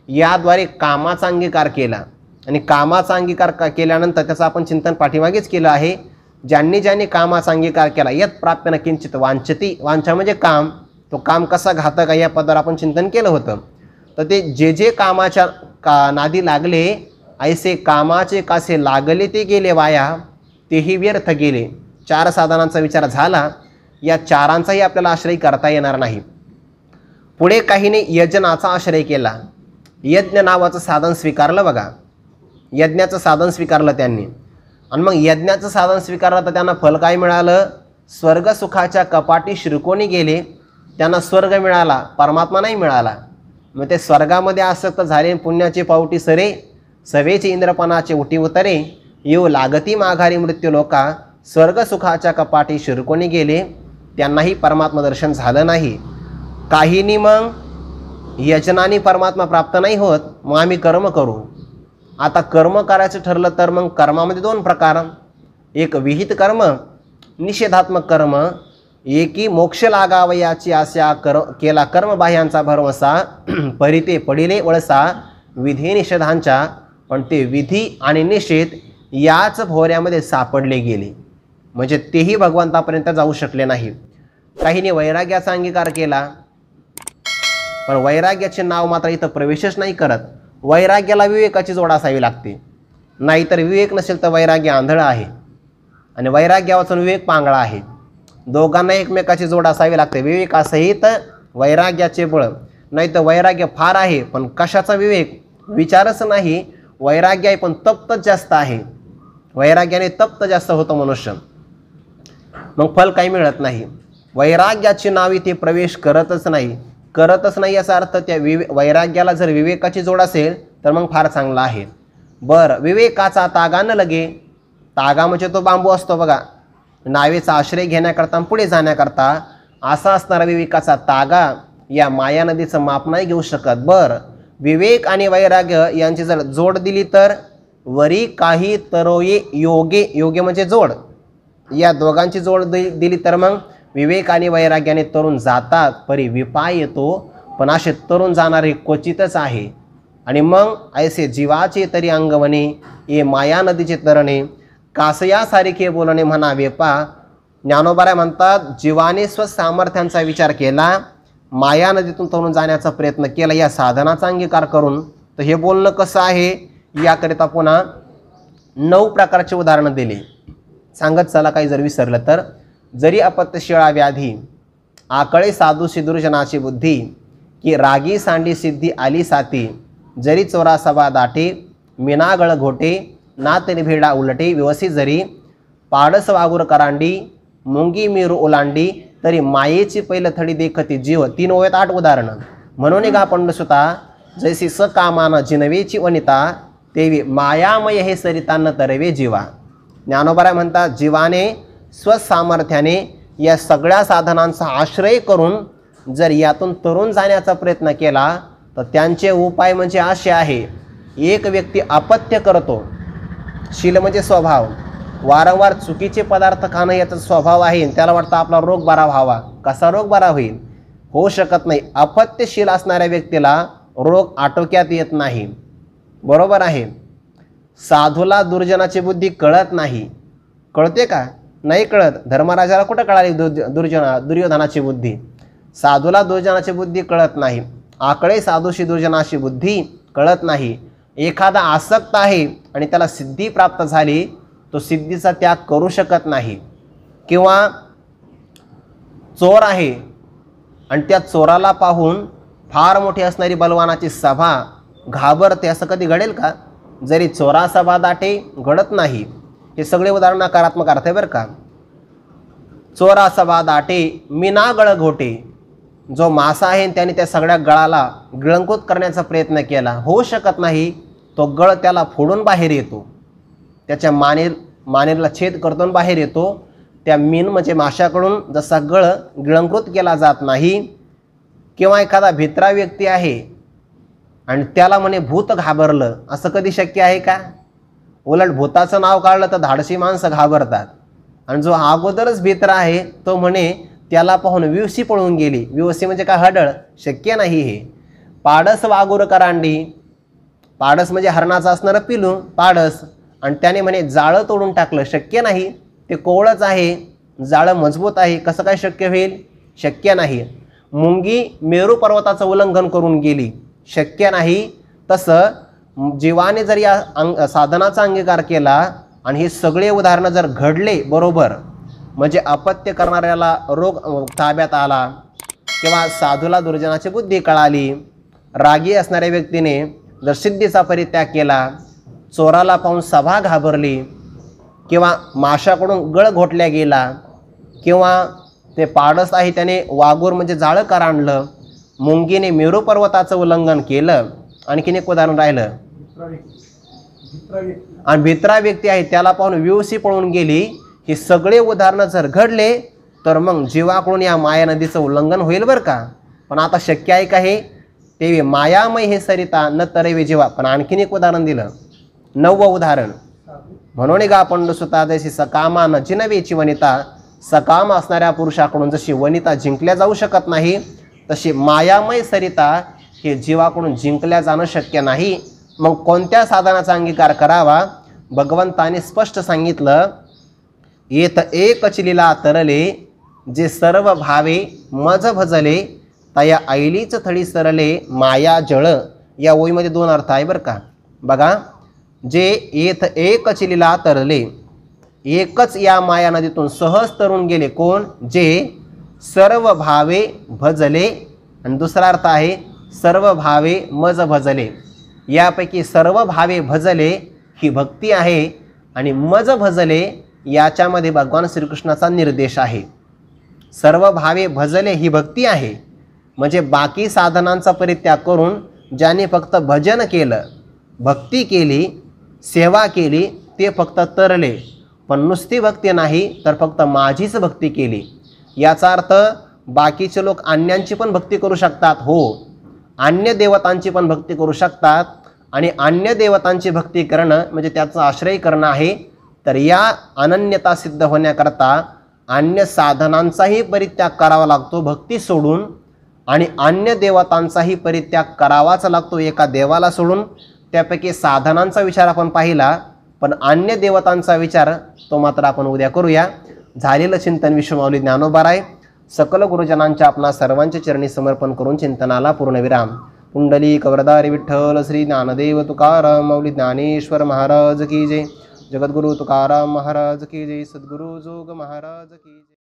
S2: याद्वारे कामाचा अंगीकार केला, आणि कामाचा अंगीकार केल्यानंतर त्याचं आपण चिंतन पाठीमागेच केलं आहे. ज्यांनी कामाचा अंगीकार केला, यत प्राप्य न किंचित वांछती. वांछा म्हणजे काम. तो काम कसा घातक आहे या पदावर आपण चिंतन केलं होतं. तर ते जे कामाच्या नादी लागले, ऐसे कामाचे कासे लागले ते गेले वाया, तेही व्यर्थ गेले. 4 साधनांचा विचार झाला. या 4ांचाही आपल्याला आश्रय करता येणार नाही. पुढे काहीने यज्ञाचा आश्रय केला. यज्ञ नावाचं साधन स्वीकारलं बघा. यज्ञाचं साधन स्वीकारलं त्यांनी, आणि मग यज्ञाचं साधन स्वीकारलं तर त्यांना फल काय मिळालं? स्वर्ग सुखाच्या कपाटी शिरकोनी गेले. त्यांना स्वर्ग मिळाला, परमात्मा नाही मिळाला. मग ते स्वर्गामध्ये आसक्त झाले. पुण्याचे पावटी सरे, सवेचे इंद्रपणाचे उटी उतरे, येऊ लागती माघारी मृत्यू लोका. स्वर्ग सुखाच्या कपाटी शिरकोनी गेले. त्यांनाही परमात्मा दर्शन झालं नाही. काहींनी मग यजनाने परमात्मा प्राप्त नाही होत, मग आम्ही कर्म करू. आता कर्म करायचं ठरलं तर मग कर्मामध्ये 2 प्रकार. एक विहित कर्म, निषेधात्मक कर्म. एकी मोक्ष लागावयाची आशा केला कर्मबाह्यांचा भरवसा, परिते पडिले वळसा विधी निषेधांच्या. पण ते विधी आणि निषेध याच भोवऱ्यामध्ये सापडले गेले, म्हणजे तेही भगवंतापर्यंत जाऊ शकले नाही. काहींनी वैराग्याचा अंगीकार केला, पण वैराग्याचे नाव मात्र इथं प्रवेशच नाही करत. वैराग्याला विवेकाची जोड असावी लागते, नाहीतर विवेक नसेल तर वैराग्य आंधळं आहे, आणि वैराग्य वाचून विवेक पांगळा आहे. दोघांना एकमेकाची जोड असावी लागते. विवेक असहित वैराग्याचे बळ. नाही तर वैराग्य फार आहे पण कशाचा विवेक? विचारच नाही. वैराग्य आहे पण तप्तच जास्त आहे. वैराग्याने तप्त जास्त होतं मनुष्य, मग फल काही मिळत नाही. वैराग्याची नावी ते प्रवेश करतच नाही याचा अर्थ त्या वैराग्याला जर विवेकाची जोड असेल तर मग फार चांगला आहे. बरं, विवेकाचा तागा न लगे. तागा म्हणजे तो बांबू असतो बघा, नावेचा आश्रय घेण्याकरता पुढे जाण्याकरता, असा असणारा विवेकाचा तागा या माया नदीचं माप नाही घेऊ शकत. बरं, विवेक आणि वैराग्य यांची जर जोड दिली तर वरी काही तरोये योगे, योगे म्हणजे जोड, या दोघांची जोड दिली तर मग विवेक आणि वैराग्याने तरुण जातात, परी विपाय येतो, पण असे तरुण जाणारे क्वचितच आहे. आणि मग ऐसे जीवाचे तरी अंगवणे, ये माया नदीचे तरणे, कासयासारखे बोलणे म्हणावे पा. ज्ञानोबा म्हणतात, जीवाने स्वसामर्थ्यांचा विचार केला, माया नदीतून तरुण जाण्याचा प्रयत्न केला या साधनाचा अंगीकार करून, तर हे बोलणं कसं आहे याकरिता पुन्हा 9 प्रकारचे उदाहरणं दिले. सांगत चला, काही जर विसरलं तर. जरी अपत्यशिळा व्याधी, आकळे साधू सिदुर्जनाची बुद्धी, की रागी सांडी सिद्धी आली साती, जरी चोरा सभा दाटे, मिनागळ घोटे, नातरी भेडा उलटे, व्यवसी जरी पाडस वागूर करांडी, मुंगी मिरू ओलांडी, तरी मायेची पहिलं थडी देखती जीव. 3 ओव्यात 8 उदाहरणं. म्हणून गा पंडसुता, जैसी सकामान जिनवेची वनिता, तेवी मायामय हे सरितान्न तरवे जीवा. ज्ञानोबा म्हणतात, जीवाने स्वसामर्थ्याने या सगळ्या साधनांचा आश्रय करून जर यातून तरुण जाण्याचा प्रयत्न केला तर त्यांचे उपाय म्हणजे असे आहे. एक व्यक्ती अपत्य करतो, शील म्हणजे स्वभाव, वारंवार चुकीचे पदार्थ खाणं याचा स्वभाव आहे, त्याला वाटतं आपला रोग बरा व्हावा. कसा रोग बरा होईल? होऊ शकत नाही. अपत्यशील असणाऱ्या व्यक्तीला रोग आटोक्यात येत नाही. बरोबर आहे. साधूला दुर्जनाची बुद्धी कळत नाही. कळते का? नाही कळत. धर्मराजाला कुठं कळाली दुर्योधनाची बुद्धी? साधूला दुर्जनाची बुद्धी कळत नाही. आकळे साधूशी दुर्जनाची बुद्धी कळत नाही. एखादा आसक्त आहे आणि त्याला सिद्धी प्राप्त झाली, तो सिद्धीचा त्याग करू शकत नाही. किंवा चोर आहे आणि त्या चोराला पाहून फार मोठी असणारी बलवानाची सभा घाबरते, असं कधी घडेल का? जरी चोरा सभा दाटे, घडत नाही. हे सगळे उदाहरण नकारात्मक अर्थ आहे बरं का. चोरा सभा दाटे, मीना गळ घोटे, जो मासा आहे त्याने त्या सगळ्या गळाला गिळंकृत करण्याचा प्रयत्न केला, होऊ शकत नाही. तो गळ त्याला फोडून बाहेर येतो, त्याच्या मानेरला छेद करतो आणि बाहेर येतो. त्या मीन म्हणजे माशाकडून जसा गळ गिळंकृत केला जात नाही. किंवा एखादा भित्रा व्यक्ती आहे आणि त्याला म्हणे भूत घाबरलं, असं कधी शक्य आहे का? उलट भूताचं नाव काढलं तर धाडसी माणसं घाबरतात. आणि जो अगोदरच भित्रा आहे तो म्हणे त्याला पाहून विवसी पळून गेली. विवसी म्हणजे काय? हडळ. शक्य नाही हे. पाडस वागूर करांडी, पाडस म्हणजे हरणाचं असणारं पिलू पाडस, आणि त्याने म्हणे जाळं तोडून टाकलं. शक्य नाही. ते कोवळच आहे, जाळं मजबूत आहे, कसं काय शक्य होईल? शक्य नाही. मुंगी मेरू पर्वताचं उल्लंघन करून गेली. शक्य नाही. तसं जीवाने जर या साधनाचा अंगीकार केला आणि हे सगळे उदाहरणं जर घडले बरोबर, म्हणजे अपत्य करणाऱ्याला रोग ताब्यात आला, किंवा साधूला दुर्जनाची बुद्धी कळाली, रागी असणाऱ्या व्यक्तीने जर सिद्धीचा परित्याग केला, चोराला पाहून सभा घाबरली, किंवा माशाकडून गळ घोटल्या गेला, किंवा ते पाडस आहे त्याने वागूर म्हणजे जाळं करांडलं, मुंगीने मेरू पर्वताचं उल्लंघन केलं. आणखीन एक उदाहरण राहिलं, आणि भित्रा व्यक्ती आहे त्याला पाहून विवसी पळून गेली. हे सगळे उदाहरणं जर घडले तर मग जीवाकडून या माया नदीचं उल्लंघन होईल बरं का. पण आता शक्य आहे का हे? तेवी मायामय हे सरिता न तरवे जीवा. पण आणखीन एक उदाहरण दिलं, 9वं उदाहरण. म्हणून गा पंडसुता, जशी सकामा न जिनवेची वनिता, सकाम असणाऱ्या पुरुषाकडून जशी वनिता जिंकल्या जाऊ शकत नाही, तशी मायामय सरिता हे जीवाकडून जिंकल्या जाणं शक्य नाही. मग कोणत्या साधनाचा अंगीकार करावा? भगवंताने स्पष्ट सांगितलं, येत एकच लीला तरले, जे सर्व भावे मज भजले, तया ऐलीच थडी सरले माया जळ. या ओळीमध्ये 2 अर्थ आहे बरं का. बघा, जे येत एकच लीला तरले, एकच या माया नदीतून सहज तरून गेले. कोण? जे सर्व भावे भजले. आणि दुसरा अर्थ आहे सर्व भावे मज भजले. यापैकी सर्व भावे भजले ही भक्ती आहे, आणि मज भजले याच्यामध्ये भगवान श्रीकृष्णाचा निर्देश आहे. सर्व भावे भजले ही भक्ती आहे. म्हणजे बाकी साधनांचा परित्याग करून ज्याने फक्त भजन केलं, भक्ती केली, सेवा केली, ते फक्त तरले. पण नुसती भक्ती नाही तर फक्त माझीच भक्ती केली. याचा अर्थ बाकीचे लोक अन्यांची पण भक्ती करू शकतात, हो, अन्य देवतांची पण भक्ती करू शकतात. आणि अन्य देवतांची भक्ती करणं म्हणजे त्याचा आश्रय करणं आहे. तर या अनन्यता सिद्ध होण्याकरता अन्य साधनांचाही परित्याग करावा लागतो भक्ती सोडून, आणि अन्य देवतांचाही परित्याग करावाच लागतो एका देवाला सोडून. त्यापैकी साधनांचा विचार आपण पाहिला, पण अन्य देवतांचा विचार तो मात्र आपण उद्या करूया. झालेलं चिंतन विश्वमाऊली ज्ञानोबाराय सकल गुरुजनांच्या आपणा सर्वांच्या चरणी समर्पण करून चिंतनाला पूर्णविराम. पुंडलिक वरदारी विठ्ठल श्री ज्ञानदेव तुकाराम माऊली ज्ञानेश्वर महाराज की जय. जगद्गुरु तुकाराम महाराज की जय. सद्गुरु जोग महाराज की जय.